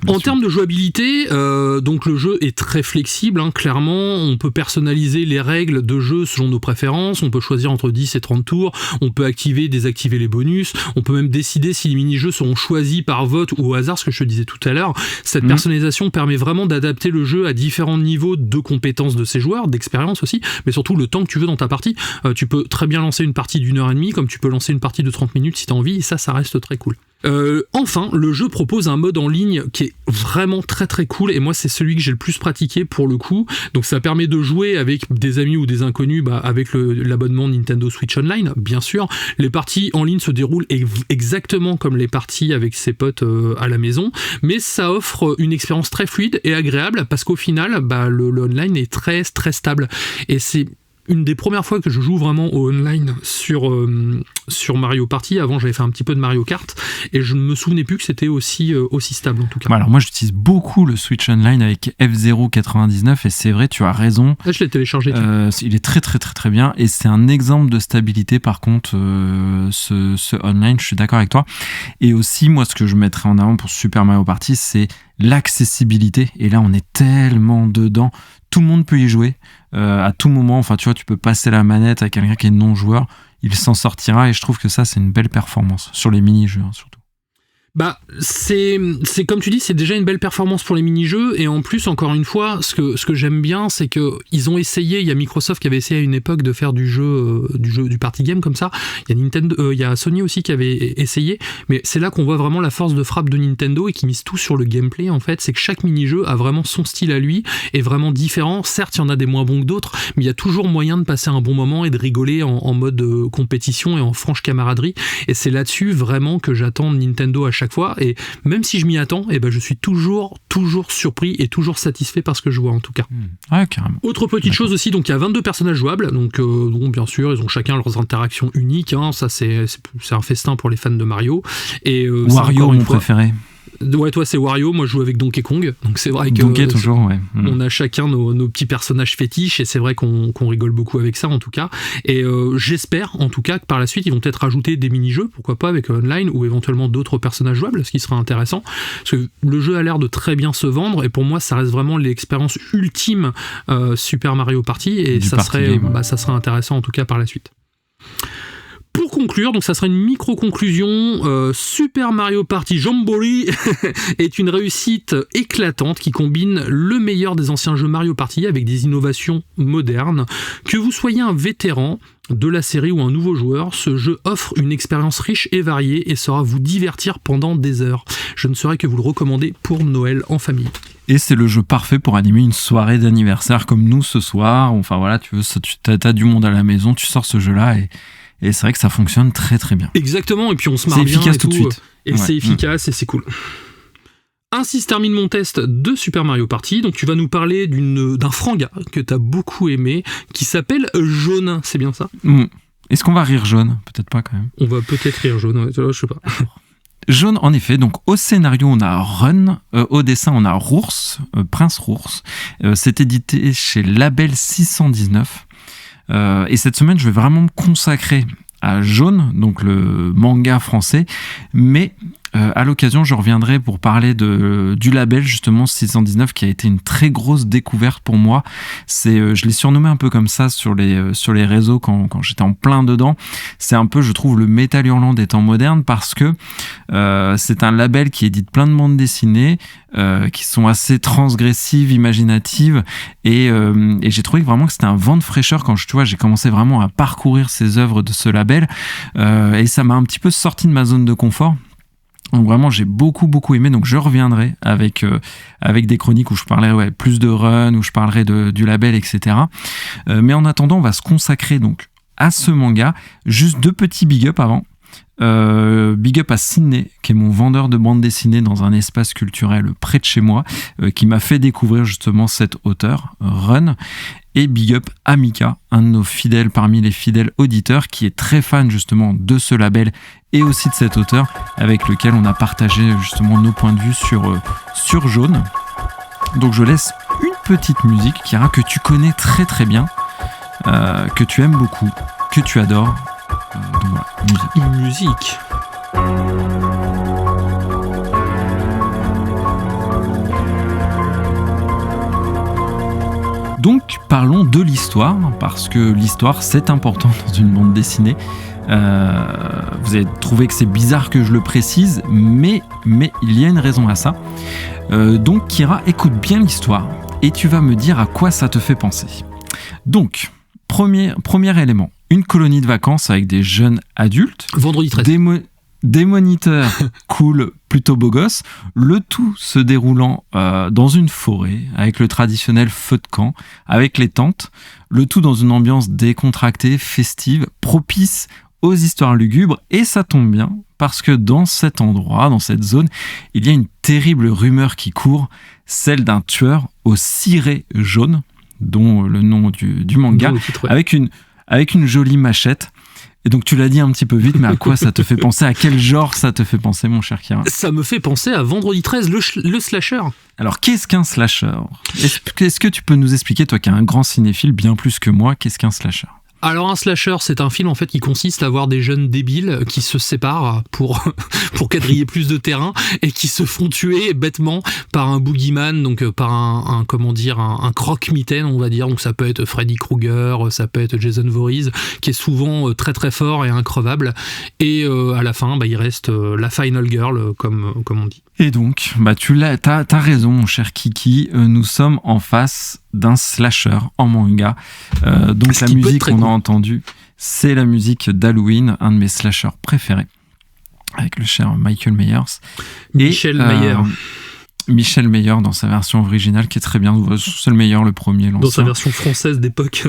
En termes de jouabilité, donc le jeu est très flexible, hein, clairement. On peut personnaliser les règles de jeu selon nos préférences. On peut choisir entre 10 et 30 tours. On peut activer, désactiver les bonus. On peut même décider si les mini-jeux seront choisis par vote ou au hasard, ce que je te disais tout à l'heure. Cette personnalisation permet vraiment d'adapter le jeu à différents niveaux de compétences de ses joueurs, d'expérience aussi, mais surtout le temps que tu veux dans ta partie. Tu peux très bien lancer une partie d'1h30, comme tu peux lancer une partie de 30 minutes si tu as envie, et ça reste très cool. Enfin, le jeu propose un mode en ligne qui est vraiment très très cool et moi c'est celui que j'ai le plus pratiqué pour le coup. Donc ça permet de jouer avec des amis ou des inconnus avec l'abonnement Nintendo Switch Online, bien sûr. Les parties en ligne se déroulent exactement comme les parties avec ses potes à la maison, mais ça offre une expérience très fluide et agréable parce qu'au final, le online est très très stable et c'est une des premières fois que je joue vraiment au online sur Mario Party. Avant, j'avais fait un petit peu de Mario Kart et je ne me souvenais plus que c'était aussi stable en tout cas. Alors moi, j'utilise beaucoup le Switch Online avec F-Zero 99 et c'est vrai, tu as raison. Je l'ai téléchargé. Il est très très très très bien et c'est un exemple de stabilité par contre, ce online, je suis d'accord avec toi. Et aussi, moi, ce que je mettrais en avant pour Super Mario Party, c'est l'accessibilité. Et là, on est tellement dedans. Tout le monde peut y jouer à tout moment. Enfin, tu vois, tu peux passer la manette à quelqu'un qui est non-joueur. Il s'en sortira et je trouve que ça, c'est une belle performance sur les mini-jeux, hein, surtout. C'est comme tu dis, c'est déjà une belle performance pour les mini-jeux et en plus, encore une fois, ce que j'aime bien, c'est que ils ont essayé, il y a Microsoft qui avait essayé à une époque de faire du party game comme ça, il y a Sony aussi qui avait essayé, mais c'est là qu'on voit vraiment la force de frappe de Nintendo et qui mise tout sur le gameplay en fait, c'est que chaque mini-jeu a vraiment son style à lui, est vraiment différent, certes il y en a des moins bons que d'autres, mais il y a toujours moyen de passer un bon moment et de rigoler en mode compétition et en franche camaraderie, et c'est là-dessus vraiment que j'attends Nintendo à chaque fois, et même si je m'y attends, je suis toujours surpris et toujours satisfait par ce que je vois en tout cas. Ouais, carrément. Autre petite chose aussi, donc il y a 22 personnages jouables, donc bien sûr ils ont chacun leurs interactions uniques, hein, ça c'est un festin pour les fans de Mario. Et Wario mon préféré. Ouais, toi c'est Wario, moi je joue avec Donkey Kong, donc c'est vrai que Donkey toujours, ouais. On a chacun nos petits personnages fétiches, et c'est vrai qu'on rigole beaucoup avec ça en tout cas. Et j'espère en tout cas que par la suite ils vont peut-être rajouter des mini-jeux, pourquoi pas avec online, ou éventuellement d'autres personnages jouables, ce qui serait intéressant, parce que le jeu a l'air de très bien se vendre, et pour moi ça reste vraiment l'expérience ultime Super Mario Party, et ça serait intéressant en tout cas par la suite. Pour conclure, donc ça sera une micro-conclusion, Super Mario Party Jamboree est une réussite éclatante qui combine le meilleur des anciens jeux Mario Party avec des innovations modernes. Que vous soyez un vétéran de la série ou un nouveau joueur, ce jeu offre une expérience riche et variée et saura vous divertir pendant des heures. Je ne saurais que vous le recommander pour Noël en famille. Et c'est le jeu parfait pour animer une soirée d'anniversaire comme nous ce soir. Enfin voilà, tu as du monde à la maison, tu sors ce jeu-là et c'est vrai que ça fonctionne très très bien. Exactement, et puis on se marre bien. C'est efficace tout de suite. Et ouais. C'est efficace et c'est cool. Ainsi se termine mon test de Super Mario Party. Donc tu vas nous parler d'un franga que tu as beaucoup aimé, qui s'appelle Jaune, c'est bien ça ? Est-ce qu'on va rire jaune ? Peut-être pas quand même. On va peut-être rire jaune, je sais pas. Jaune, en effet. Donc au scénario, on a Run, au dessin, on a Rours, Prince Rours. C'est édité chez Label 619. Et cette semaine, je vais vraiment me consacrer à Jaune, donc le manga français, mais à l'occasion, je reviendrai pour parler du label justement 619 qui a été une très grosse découverte pour moi. Je l'ai surnommé un peu comme ça sur les réseaux quand j'étais en plein dedans. C'est un peu, je trouve, le Métal Hurlant des temps modernes parce que c'est un label qui édite plein de bandes dessinées qui sont assez transgressives, imaginatives et j'ai trouvé vraiment que c'était un vent de fraîcheur quand j'ai commencé vraiment à parcourir ces œuvres de ce label et ça m'a un petit peu sorti de ma zone de confort. Donc vraiment j'ai beaucoup aimé, donc je reviendrai avec des chroniques où je parlerai plus de Run, où je parlerai du label, etc. Mais en attendant, on va se consacrer donc à ce manga. Juste 2 petits big up avant. Big up à Sydney, qui est mon vendeur de bande dessinée dans un espace culturel près de chez moi, qui m'a fait découvrir justement cet auteur, Run. Et big up à Mika, un de nos fidèles parmi les fidèles auditeurs, qui est très fan justement de ce label et aussi de cet auteur, avec lequel on a partagé justement nos points de vue sur Jaune. Donc je laisse une petite musique, Kira, que tu connais très très bien, que tu aimes beaucoup, que tu adores. Donc voilà, musique. Donc parlons de l'histoire, parce que l'histoire c'est important dans une bande dessinée. Vous allez trouver que c'est bizarre que je le précise, mais il y a une raison à ça. Donc Kira, écoute bien l'histoire et tu vas me dire à quoi ça te fait penser. Donc, premier élément, une colonie de vacances avec des jeunes adultes. Vendredi 13. Des moniteurs cool, plutôt beaux gosses, le tout se déroulant dans une forêt, avec le traditionnel feu de camp, avec les tentes, le tout dans une ambiance décontractée, festive, propice aux histoires lugubres, et ça tombe bien, parce que dans cet endroit, dans cette zone, il y a une terrible rumeur qui court, celle d'un tueur au ciré jaune, dont le nom du manga, avec une jolie machette. Et donc tu l'as dit un petit peu vite, mais à quoi ça te fait penser ? À quel genre ça te fait penser, mon cher Kira ? Ça me fait penser à Vendredi 13, le slasher. Alors qu'est-ce qu'un slasher ? Est-ce que tu peux nous expliquer, toi qui es un grand cinéphile bien plus que moi, qu'est-ce qu'un slasher ? Alors un slasher, c'est un film en fait qui consiste à voir des jeunes débiles qui se séparent pour quadriller plus de terrain et qui se font tuer bêtement par un boogeyman, donc par un croque-mitaine, on va dire. Donc ça peut être Freddy Krueger, ça peut être Jason Voorhees, qui est souvent très très fort et increvable. Et à la fin, il reste la final girl, comme on dit. Et donc, t'as raison, mon cher Kiki. Nous sommes en face d'un slasher en manga. Donc la musique qu'on a entendue, c'est la musique d'Halloween, un de mes slashers préférés, avec le cher Michael Myers. Michel Meyer dans sa version originale, qui est très bien. C'est le meilleur, le premier, l'ancien. Dans sa version française d'époque.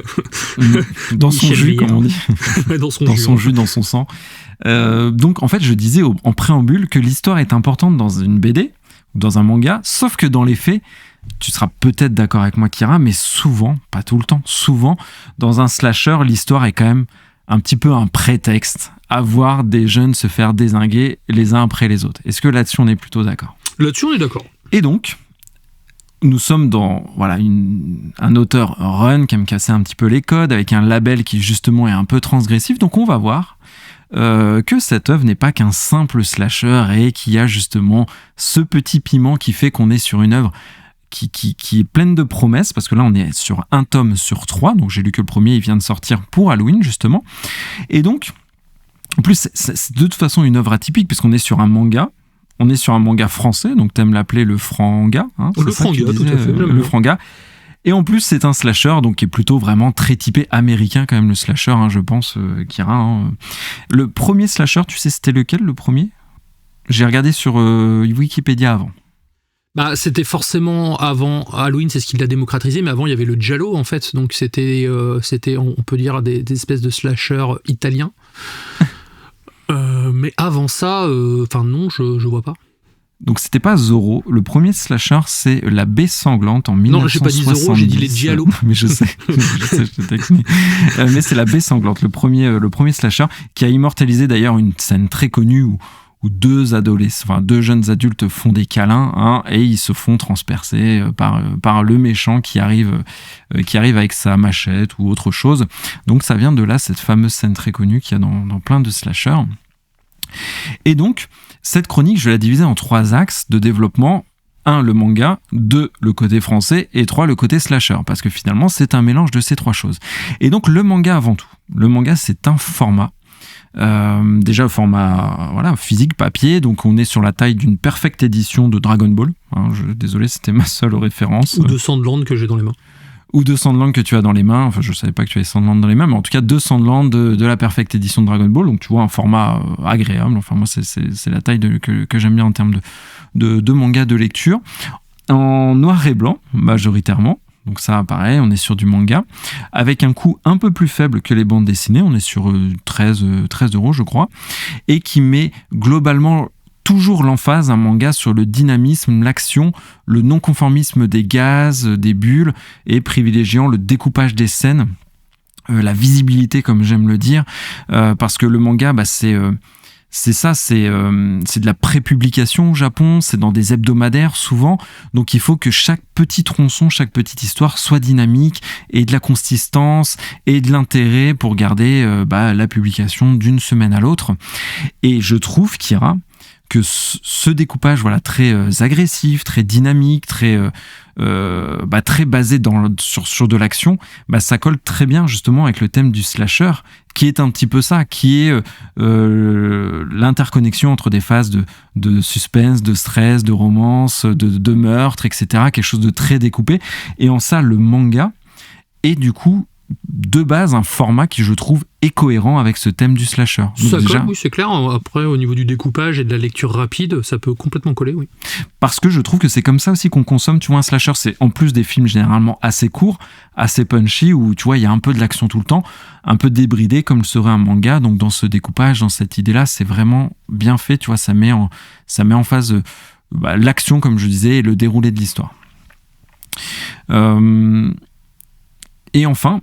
Dans son jus, comme on dit. Dans son jus, dans son sang. Donc en fait je disais en préambule que l'histoire est importante dans une BD ou dans un manga, sauf que dans les faits, tu seras peut-être d'accord avec moi Kira, mais souvent, pas tout le temps, souvent dans un slasher, l'histoire est quand même un petit peu un prétexte à voir des jeunes se faire dézinguer les uns après les autres. Est-ce que là-dessus on est plutôt d'accord ? Là-dessus, on est d'accord. Et donc, nous sommes dans un auteur run qui aime casser un petit peu les codes, avec un label qui justement est un peu transgressif. Donc on va voir que cette œuvre n'est pas qu'un simple slasher et qu'il y a justement ce petit piment qui fait qu'on est sur une œuvre qui est pleine de promesses, parce que là on est sur un tome sur 3, donc j'ai lu que le premier, il vient de sortir pour Halloween justement. Et donc, en plus c'est de toute façon une œuvre atypique, puisqu'on est sur un manga. On est sur un manga français, donc t'aimes l'appeler le franga. Hein, le franga, tout à fait. Le franga. Et en plus, c'est un slasher, donc qui est plutôt vraiment très typé américain quand même, le slasher, hein, je pense, Kira. Hein. Le premier slasher, tu sais c'était lequel, le premier ? J'ai regardé sur Wikipédia avant. Bah, c'était forcément avant Halloween, c'est ce qui l'a démocratisé, mais avant il y avait le giallo en fait, donc c'était on peut dire des espèces de slashers italiens. Mais avant ça, non, je vois pas. Donc c'était pas Zorro, le premier slasher c'est La Baie Sanglante en 1970. Non, j'ai pas dit Zorro, j'ai dit les giallo. Mais je sais, je t'ai taquiné. Mais c'est La Baie Sanglante, le premier slasher, qui a immortalisé d'ailleurs une scène très connue où deux jeunes adultes font des câlins, hein, et ils se font transpercer par le méchant qui arrive avec sa machette ou autre chose. Donc ça vient de là, cette fameuse scène très connue qu'il y a dans plein de slashers. Et donc, cette chronique, je vais la diviser en 3 axes de développement. 1, le manga, 2, le côté français, et 3, le côté slasher, parce que finalement, c'est un mélange de ces 3 choses. Et donc, le manga avant tout. Le manga, c'est un format. Déjà, le format physique, papier, donc on est sur la taille d'une perfecte édition de Dragon Ball. Hein, désolé, c'était ma seule référence. Ou de Sandland que j'ai dans les mains. Ou 200 de langues que tu as dans les mains, enfin je savais pas que tu avais 100 de langues dans les mains, mais en tout cas 200 de langues de la perfecte édition de Dragon Ball, donc tu vois un format agréable, enfin moi c'est la taille que j'aime bien en termes de manga de lecture, en noir et blanc majoritairement, donc ça pareil, on est sur du manga, avec un coût un peu plus faible que les bandes dessinées, on est sur 13 € je crois, et qui met globalement toujours l'emphase, un manga, sur le dynamisme, l'action, le non-conformisme des gaz, des bulles, et privilégiant le découpage des scènes, la visibilité comme j'aime le dire, parce que le manga, c'est de la prépublication au Japon, c'est dans des hebdomadaires souvent, donc il faut que chaque petit tronçon, chaque petite histoire soit dynamique, et de la consistance, et de l'intérêt pour garder la publication d'une semaine à l'autre. Et je trouve, Kira, que ce découpage très agressif, très dynamique, très basé sur de l'action, ça colle très bien justement avec le thème du slasher, qui est un petit peu ça, qui est l'interconnexion entre des phases de suspense, de stress, de romance, de meurtre, etc. Quelque chose de très découpé. Et en ça, le manga est du coup de base un format qui, je trouve, est cohérent avec ce thème du slasher. Donc ça colle, oui, c'est clair. Après, au niveau du découpage et de la lecture rapide, ça peut complètement coller, oui. Parce que je trouve que c'est comme ça aussi qu'on consomme. Tu vois, un slasher, c'est en plus des films généralement assez courts, assez punchy, où tu vois, il y a un peu de l'action tout le temps, un peu débridé comme le serait un manga. Donc dans ce découpage, dans cette idée-là, c'est vraiment bien fait. Tu vois, ça met en phase l'action, comme je disais, et le déroulé de l'histoire. Et enfin,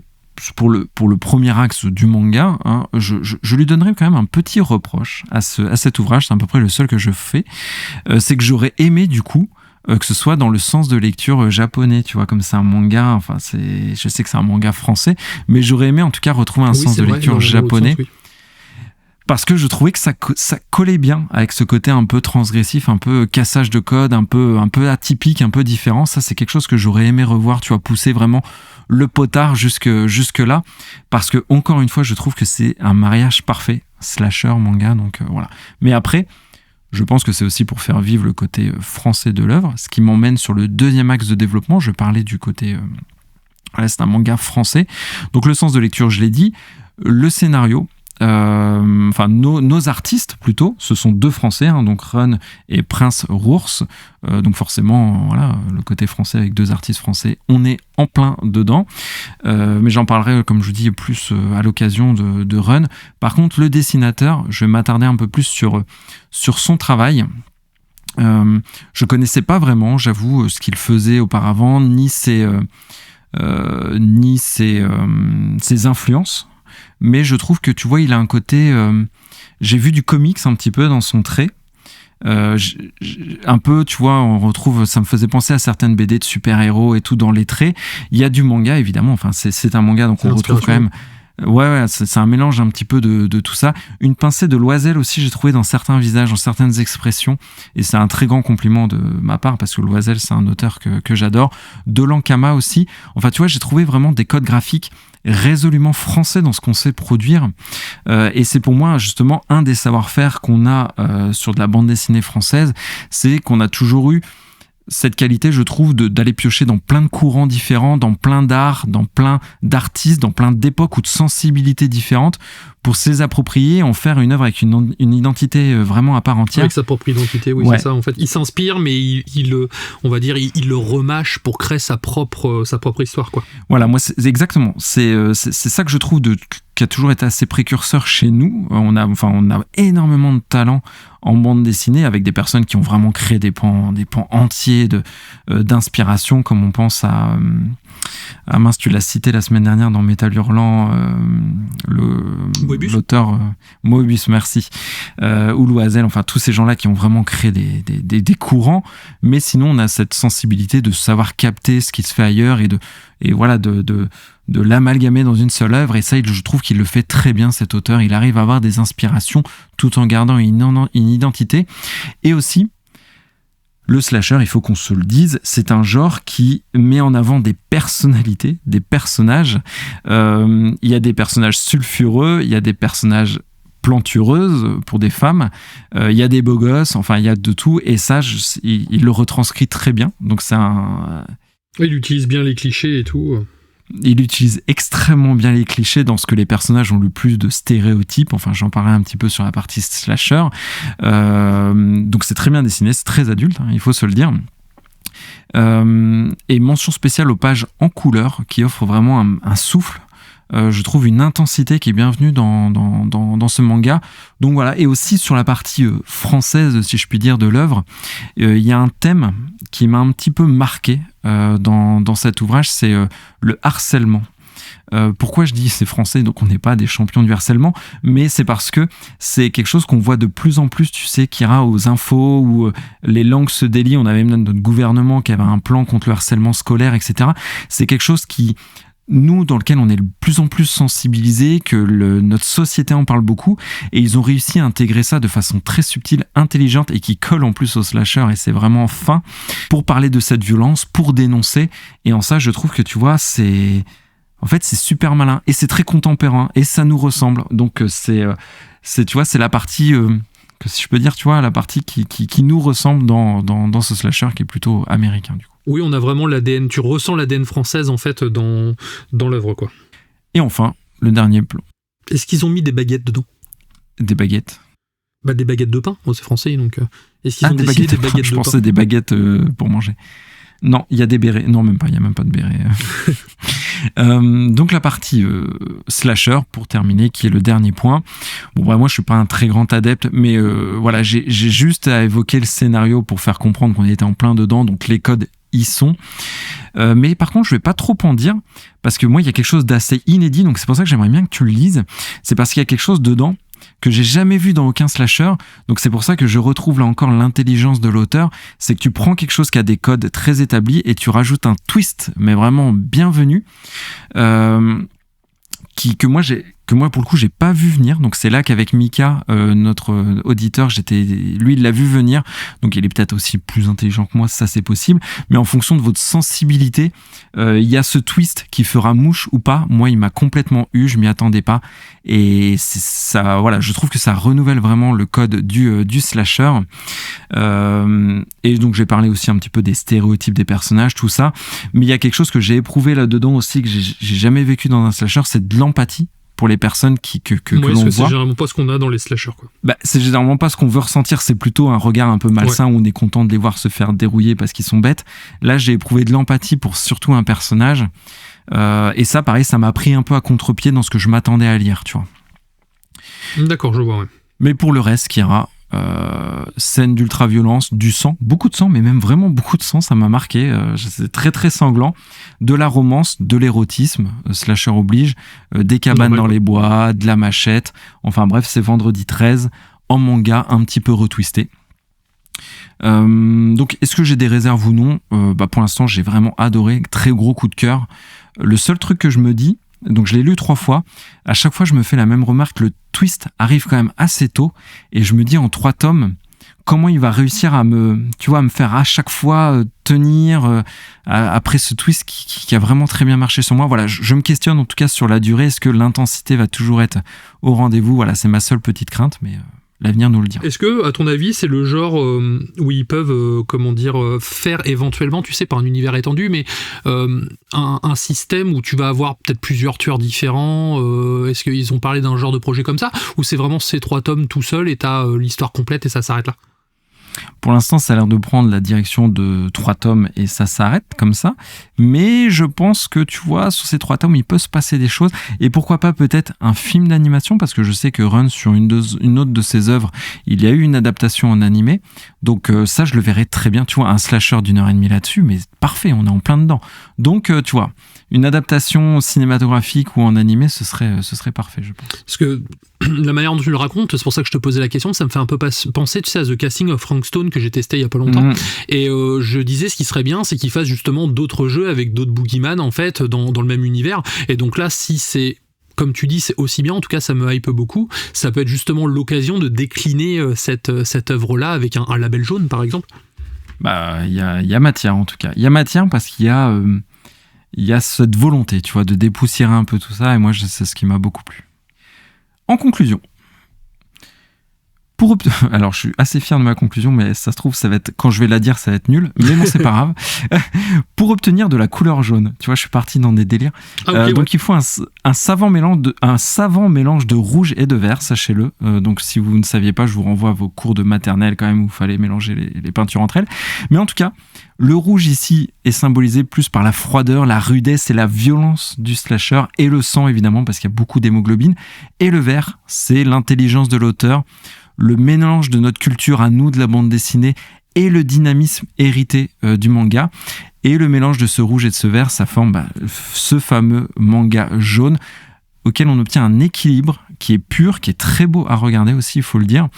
pour le premier axe du manga, hein, je lui donnerais quand même un petit reproche à cet ouvrage, c'est à peu près le seul que je fais, c'est que j'aurais aimé du coup que ce soit dans le sens de lecture japonais, tu vois, comme c'est un manga, je sais que c'est un manga français, mais j'aurais aimé en tout cas retrouver un sens de lecture japonais. Sens, oui. Parce que je trouvais que ça collait bien avec ce côté un peu transgressif, un peu cassage de code, un peu atypique, un peu différent. Ça, c'est quelque chose que j'aurais aimé revoir, tu vois, pousser vraiment le potard jusque là. Parce que, encore une fois, je trouve que c'est un mariage parfait, slasher, manga, donc voilà. Mais après, je pense que c'est aussi pour faire vivre le côté français de l'œuvre, ce qui m'emmène sur le deuxième axe de développement. Je parlais du côté... c'est un manga français. Donc le sens de lecture, je l'ai dit. Le scénario... nos artistes plutôt, ce sont 2 Français, hein, donc Run et Prince Rours, donc forcément voilà, le côté français avec 2 artistes français, on est en plein dedans, mais j'en parlerai comme je vous dis plus à l'occasion de Run. Par contre le dessinateur, je vais m'attarder un peu plus sur son travail. Je connaissais pas vraiment, j'avoue, ce qu'il faisait auparavant, ni ses influences. Mais je trouve que, tu vois, il a un côté... j'ai vu du comics un petit peu dans son trait. un peu, tu vois, on retrouve, ça me faisait penser à certaines BD de super-héros et tout dans les traits. Il y a du manga, évidemment, enfin, c'est un manga, donc on retrouve quand même. Ouais, c'est un mélange un petit peu de tout ça. Une pincée de Loisel aussi, j'ai trouvé dans certains visages, dans certaines expressions, et c'est un très grand compliment de ma part, parce que Loisel, c'est un auteur que j'adore. De Lankama aussi. Enfin, tu vois, j'ai trouvé vraiment des codes graphiques résolument français dans ce qu'on sait produire, et c'est pour moi justement un des savoir-faire qu'on a sur de la bande dessinée française, c'est qu'on a toujours eu cette qualité, je trouve, d'aller piocher dans plein de courants différents, dans plein d'arts, dans plein d'artistes, dans plein d'époques ou de sensibilités différentes, pour se les approprier, en faire une œuvre avec une identité vraiment à part entière. Avec sa propre identité, oui, ouais. C'est ça. En fait, il s'inspire, mais il le remâche pour créer sa propre histoire, quoi. Voilà, moi, c'est exactement. C'est ça que je trouve qui a toujours été assez précurseur chez nous. On a énormément de talent en bande dessinée, avec des personnes qui ont vraiment créé des pans entiers d'inspiration, comme on pense à mince, tu l'as cité la semaine dernière dans Métal Hurlant, l'auteur Moebius, merci, ou Loisel, enfin tous ces gens-là qui ont vraiment créé des courants, mais sinon on a cette sensibilité de savoir capter ce qui se fait ailleurs et de l'amalgamer dans une seule œuvre, et ça, je trouve qu'il le fait très bien, cet auteur. Il arrive à avoir des inspirations tout en gardant une identité. Et aussi, le slasher, il faut qu'on se le dise, c'est un genre qui met en avant des personnalités, des personnages. Il y a des personnages sulfureux, il y a des personnages plantureuses pour des femmes, il y a des beaux gosses, enfin il y a de tout, et ça, il le retranscrit très bien. Donc c'est il utilise bien les clichés et tout. Il utilise extrêmement bien les clichés dans ce que les personnages ont le plus de stéréotypes. Enfin, j'en parlais un petit peu sur la partie slasher. Donc c'est très bien dessiné, c'est très adulte, il faut se le dire. Et mention spéciale aux pages en couleur qui offrent vraiment un souffle. Je trouve une intensité qui est bienvenue dans ce manga. Donc voilà, et aussi sur la partie française, si je puis dire, de l'œuvre, il y a un thème qui m'a un petit peu marqué dans cet ouvrage, c'est le harcèlement. Pourquoi je dis c'est français, donc on n'est pas des champions du harcèlement, mais c'est parce que c'est quelque chose qu'on voit de plus en plus, tu sais, Kira, aux infos, où les langues se délient. On avait même notre gouvernement qui avait un plan contre le harcèlement scolaire, etc. C'est quelque chose dans lequel on est de plus en plus sensibilisé, que notre société en parle beaucoup, et ils ont réussi à intégrer ça de façon très subtile, intelligente, et qui colle en plus au slasher, et c'est vraiment fin, pour parler de cette violence, pour dénoncer, et en ça, je trouve que, tu vois, c'est super malin, et c'est très contemporain, et ça nous ressemble, donc tu vois, c'est la partie... que si je peux dire, tu vois, la partie qui nous ressemble dans ce slasher qui est plutôt américain, du coup. Oui, on a vraiment l'ADN, tu ressens l'ADN française, en fait, dans l'œuvre, quoi. Et enfin, le dernier plan. Est-ce qu'ils ont mis des baguettes dedans ? Des baguettes ? Des baguettes de pain, c'est français, donc... Est-ce qu'ils ont dessiné des baguettes de pain ? Je pensais des baguettes pour manger. Non, il y a des bérets. Non, même pas, il n'y a même pas de bérets. Donc la partie slasher, pour terminer, qui est le dernier point. Bon, moi, je suis pas un très grand adepte, mais voilà, j'ai juste à évoquer le scénario pour faire comprendre qu'on était en plein dedans, donc les codes y sont. Mais par contre, je vais pas trop en dire, parce que moi, il y a quelque chose d'assez inédit, donc c'est pour ça que j'aimerais bien que tu le lises. C'est parce qu'il y a quelque chose dedans que j'ai jamais vu dans aucun slasher, donc c'est pour ça que je retrouve là encore l'intelligence de l'auteur, c'est que tu prends quelque chose qui a des codes très établis et tu rajoutes un twist, mais vraiment bienvenu, que moi pour le coup j'ai pas vu venir. Donc c'est là qu'avec Mika, notre auditeur, lui il l'a vu venir, donc il est peut-être aussi plus intelligent que moi, ça c'est possible, mais en fonction de votre sensibilité, il y a ce twist qui fera mouche ou pas. Moi il m'a complètement eu, je m'y attendais pas, et ça, voilà, je trouve que ça renouvelle vraiment le code du slasher. Et donc j'ai parlé aussi un petit peu des stéréotypes des personnages, tout ça, mais il y a quelque chose que j'ai éprouvé là-dedans aussi, que j'ai jamais vécu dans un slasher, c'est de l'empathie pour les personnes que l'on voit. C'est généralement pas ce qu'on a dans les slashers, quoi. C'est généralement pas ce qu'on veut ressentir, c'est plutôt un regard un peu malsain, où on est content de les voir se faire dérouiller parce qu'ils sont bêtes. Là, j'ai éprouvé de l'empathie pour surtout un personnage, et ça, pareil, ça m'a pris un peu à contre-pied dans ce que je m'attendais à lire, tu vois. D'accord, je vois, ouais. Mais pour le reste, Kira, scène d'ultra-violence, du sang, beaucoup de sang, mais même vraiment beaucoup de sang, ça m'a marqué, c'est très très sanglant, de la romance, de l'érotisme, slasher oblige, des cabanes dans les bois, de la machette, enfin bref, c'est vendredi 13, en manga un petit peu retwisté. Donc, est-ce que j'ai des réserves ou non ? Pour l'instant, j'ai vraiment adoré, très gros coup de cœur. Le seul truc que je me dis, donc je l'ai lu 3 fois, à chaque fois je me fais la même remarque, le twist arrive quand même assez tôt, et je me dis en 3 tomes, comment il va réussir à me faire à chaque fois tenir après ce twist qui a vraiment très bien marché sur moi. Voilà, je me questionne en tout cas sur la durée. Est-ce que l'intensité va toujours être au rendez-vous ? Voilà, c'est ma seule petite crainte, mais l'avenir nous le dira. Est-ce que, à ton avis, c'est le genre où ils peuvent, faire éventuellement, tu sais, par un univers étendu, mais un système où tu vas avoir peut-être plusieurs tueurs différents est-ce qu'ils ont parlé d'un genre de projet comme ça ? Ou c'est vraiment ces 3 tomes tout seul et t'as l'histoire complète et ça s'arrête là ? Pour l'instant, ça a l'air de prendre la direction de 3 tomes et ça s'arrête comme ça. Mais je pense que, tu vois, sur ces 3 tomes, il peut se passer des choses. Et pourquoi pas peut-être un film d'animation, parce que je sais que Run, sur une autre de ses œuvres, il y a eu une adaptation en animé. Donc ça, je le verrais très bien. Tu vois, un slasher d'1h30 là-dessus, mais parfait, on est en plein dedans. Donc, tu vois, une adaptation cinématographique ou en animé, ce serait parfait, je pense. Parce que la manière dont tu le racontes, c'est pour ça que je te posais la question, ça me fait un peu penser, tu sais, à The Casting of Frank Stone que j'ai testé il y a pas longtemps. Et je disais, ce qui serait bien, c'est qu'il fasse justement d'autres jeux avec d'autres boogeyman, en fait, dans le même univers. Et donc là, si c'est, comme tu dis, c'est aussi bien, en tout cas ça me hype beaucoup, ça peut être justement l'occasion de décliner cette œuvre-là avec un label jaune, par exemple. Il y a matière, en tout cas. Il y a matière parce qu'il y a cette volonté, tu vois, de dépoussiérer un peu tout ça, et moi, c'est ce qui m'a beaucoup plu. En conclusion, alors je suis assez fier de ma conclusion, mais ça se trouve, ça va être, quand je vais la dire, ça va être nul, mais bon, c'est pas grave. Pour obtenir de la couleur jaune, tu vois, je suis parti dans des délires. Donc il faut un savant mélange de rouge et de vert, sachez-le. Donc si vous ne saviez pas, je vous renvoie à vos cours de maternelle quand même, où il fallait mélanger les peintures entre elles. Mais en tout cas, le rouge ici est symbolisé plus par la froideur, la rudesse et la violence du slasher, et le sang évidemment, parce qu'il y a beaucoup d'hémoglobine. Et le vert, c'est l'intelligence de l'auteur, le mélange de notre culture à nous, de la bande dessinée, et le dynamisme hérité du manga. Et le mélange de ce rouge et de ce vert, ça forme ce fameux manga jaune, auquel on obtient un équilibre qui est pur, qui est très beau à regarder aussi, il faut le dire.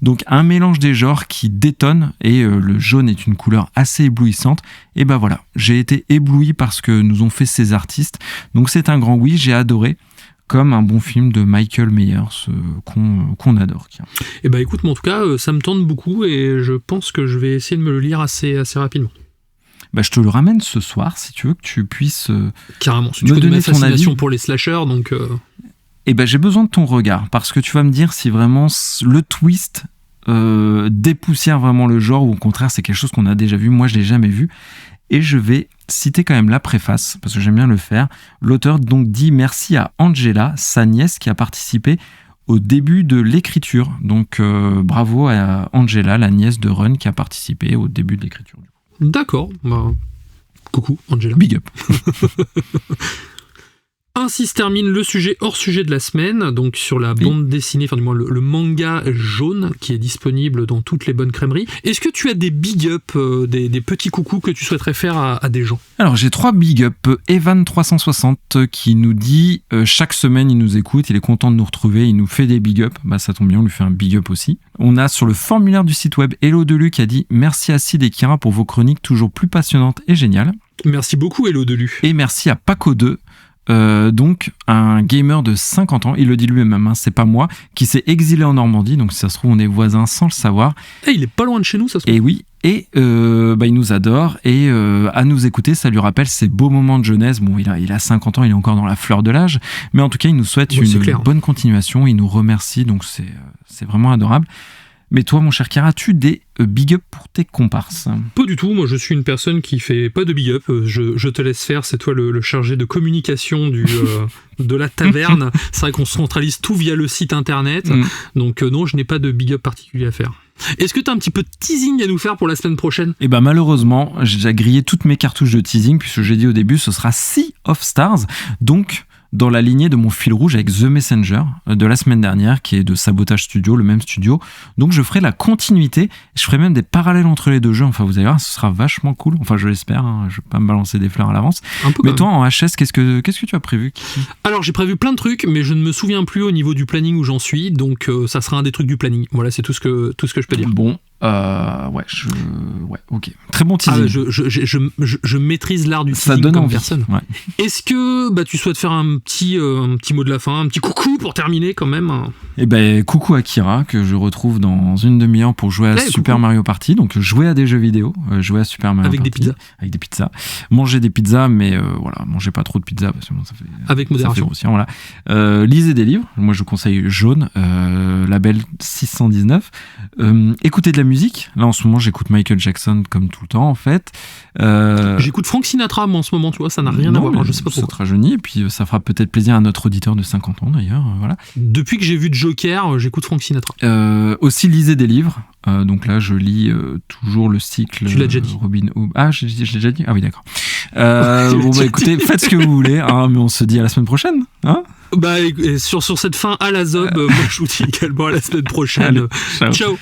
Donc un mélange des genres qui détonne, et le jaune est une couleur assez éblouissante. Et voilà, j'ai été ébloui par ce que nous ont fait ces artistes. Donc c'est un grand oui, j'ai adoré, comme un bon film de Michael Myers qu'on adore. Et écoute, mais en tout cas, ça me tente beaucoup, et je pense que je vais essayer de me le lire assez rapidement. Je te le ramène ce soir, si tu veux que tu puisses carrément, si tu connais ma fascination pour les slashers, donc... j'ai besoin de ton regard, parce que tu vas me dire si vraiment le twist dépoussière vraiment le genre, ou au contraire c'est quelque chose qu'on a déjà vu. Moi je l'ai jamais vu, et je vais citer quand même la préface, parce que j'aime bien le faire. L'auteur donc dit merci à Angela, sa nièce, qui a participé au début de l'écriture. Donc bravo à Angela, la nièce de Run, qui a participé au début de l'écriture. D'accord, coucou Angela. Big up. Ainsi se termine le sujet hors sujet de la semaine, donc sur la bande dessinée, enfin du moins le manga jaune, qui est disponible dans toutes les bonnes crèmeries. Est-ce que tu as des big up, des petits coucous que tu souhaiterais faire à des gens ? Alors j'ai 3 big up. Evan360 qui nous dit chaque semaine il nous écoute, il est content de nous retrouver, il nous fait des big up. Ça tombe bien, on lui fait un big up aussi. On a sur le formulaire du site web Hello Delu qui a dit merci à Sid et Kira pour vos chroniques toujours plus passionnantes et géniales. Merci beaucoup Hello Delu. Et merci à Paco2. Donc un gamer de 50 ans, il le dit lui-même, c'est pas moi, qui s'est exilé en Normandie, donc si ça se trouve on est voisins sans le savoir. Il est pas loin de chez nous, ça se trouve. Et oui, et il nous adore, et à nous écouter, ça lui rappelle ses beaux moments de jeunesse. Bon, il a 50 ans, il est encore dans la fleur de l'âge, mais en tout cas il nous souhaite une bonne continuation, il nous remercie, donc c'est vraiment adorable. Mais toi, mon cher Kira, as-tu des big up pour tes comparses ? Pas du tout, moi je suis une personne qui fait pas de big up, je te laisse faire, c'est toi le chargé de communication de la taverne. C'est vrai qu'on centralise tout via le site internet, donc non, je n'ai pas de big up particulier à faire. Est-ce que tu as un petit peu de teasing à nous faire pour la semaine prochaine ? Malheureusement, j'ai déjà grillé toutes mes cartouches de teasing, puisque j'ai dit au début, ce sera Sea of Stars, donc dans la lignée de mon fil rouge avec The Messenger de la semaine dernière, qui est de Sabotage Studio, le même studio. Donc je ferai la continuité, je ferai même des parallèles entre les deux jeux. Enfin, vous allez voir, ce sera vachement cool. Enfin, je l'espère, je vais pas me balancer des fleurs à l'avance. Mais toi, en HS, qu'est-ce que tu as prévu ? Alors, j'ai prévu plein de trucs, mais je ne me souviens plus au niveau du planning où j'en suis, donc ça sera un des trucs du planning. Voilà, c'est tout ce que je peux dire. Bon, Ok. Très bon teasing. Je maîtrise l'art du teasing comme personne. Ouais. Est-ce que tu souhaites faire un petit mot de la fin, un petit coucou pour terminer quand même? Eh ben, coucou à Kira, que je retrouve dans une demi-heure pour jouer à Super Mario Party. Donc, jouer à des jeux vidéo, jouer à Super Mario Party. Avec des pizzas. Manger des pizzas, mais mangez pas trop de pizzas, parce que ça fait... Avec modération. Ça fait grossir, voilà. Lisez des livres. Moi, je conseille Jaune, label 619. Écoutez de la musique. Là, en ce moment, j'écoute Michael Jackson comme tout le temps, en fait. J'écoute Frank Sinatra, moi, en ce moment, tu vois, ça n'a rien à voir. Je sais pas pourquoi. Ça te rajeunit, et puis ça fera peut-être plaisir à notre auditeur de 50 ans, d'ailleurs. Voilà. Depuis que j'ai vu Joker, j'écoute Frank Sinatra. Aussi, lisez des livres. Donc là, je lis toujours le cycle. Tu l'as déjà dit. Robin Hood. Ah, je l'ai déjà dit. Ah oui, d'accord. Écoutez, faites ce que vous voulez, mais on se dit à la semaine prochaine. Hein, sur cette fin à la zob, moi je vous dis également à la semaine prochaine. Allez, ciao. Ciao.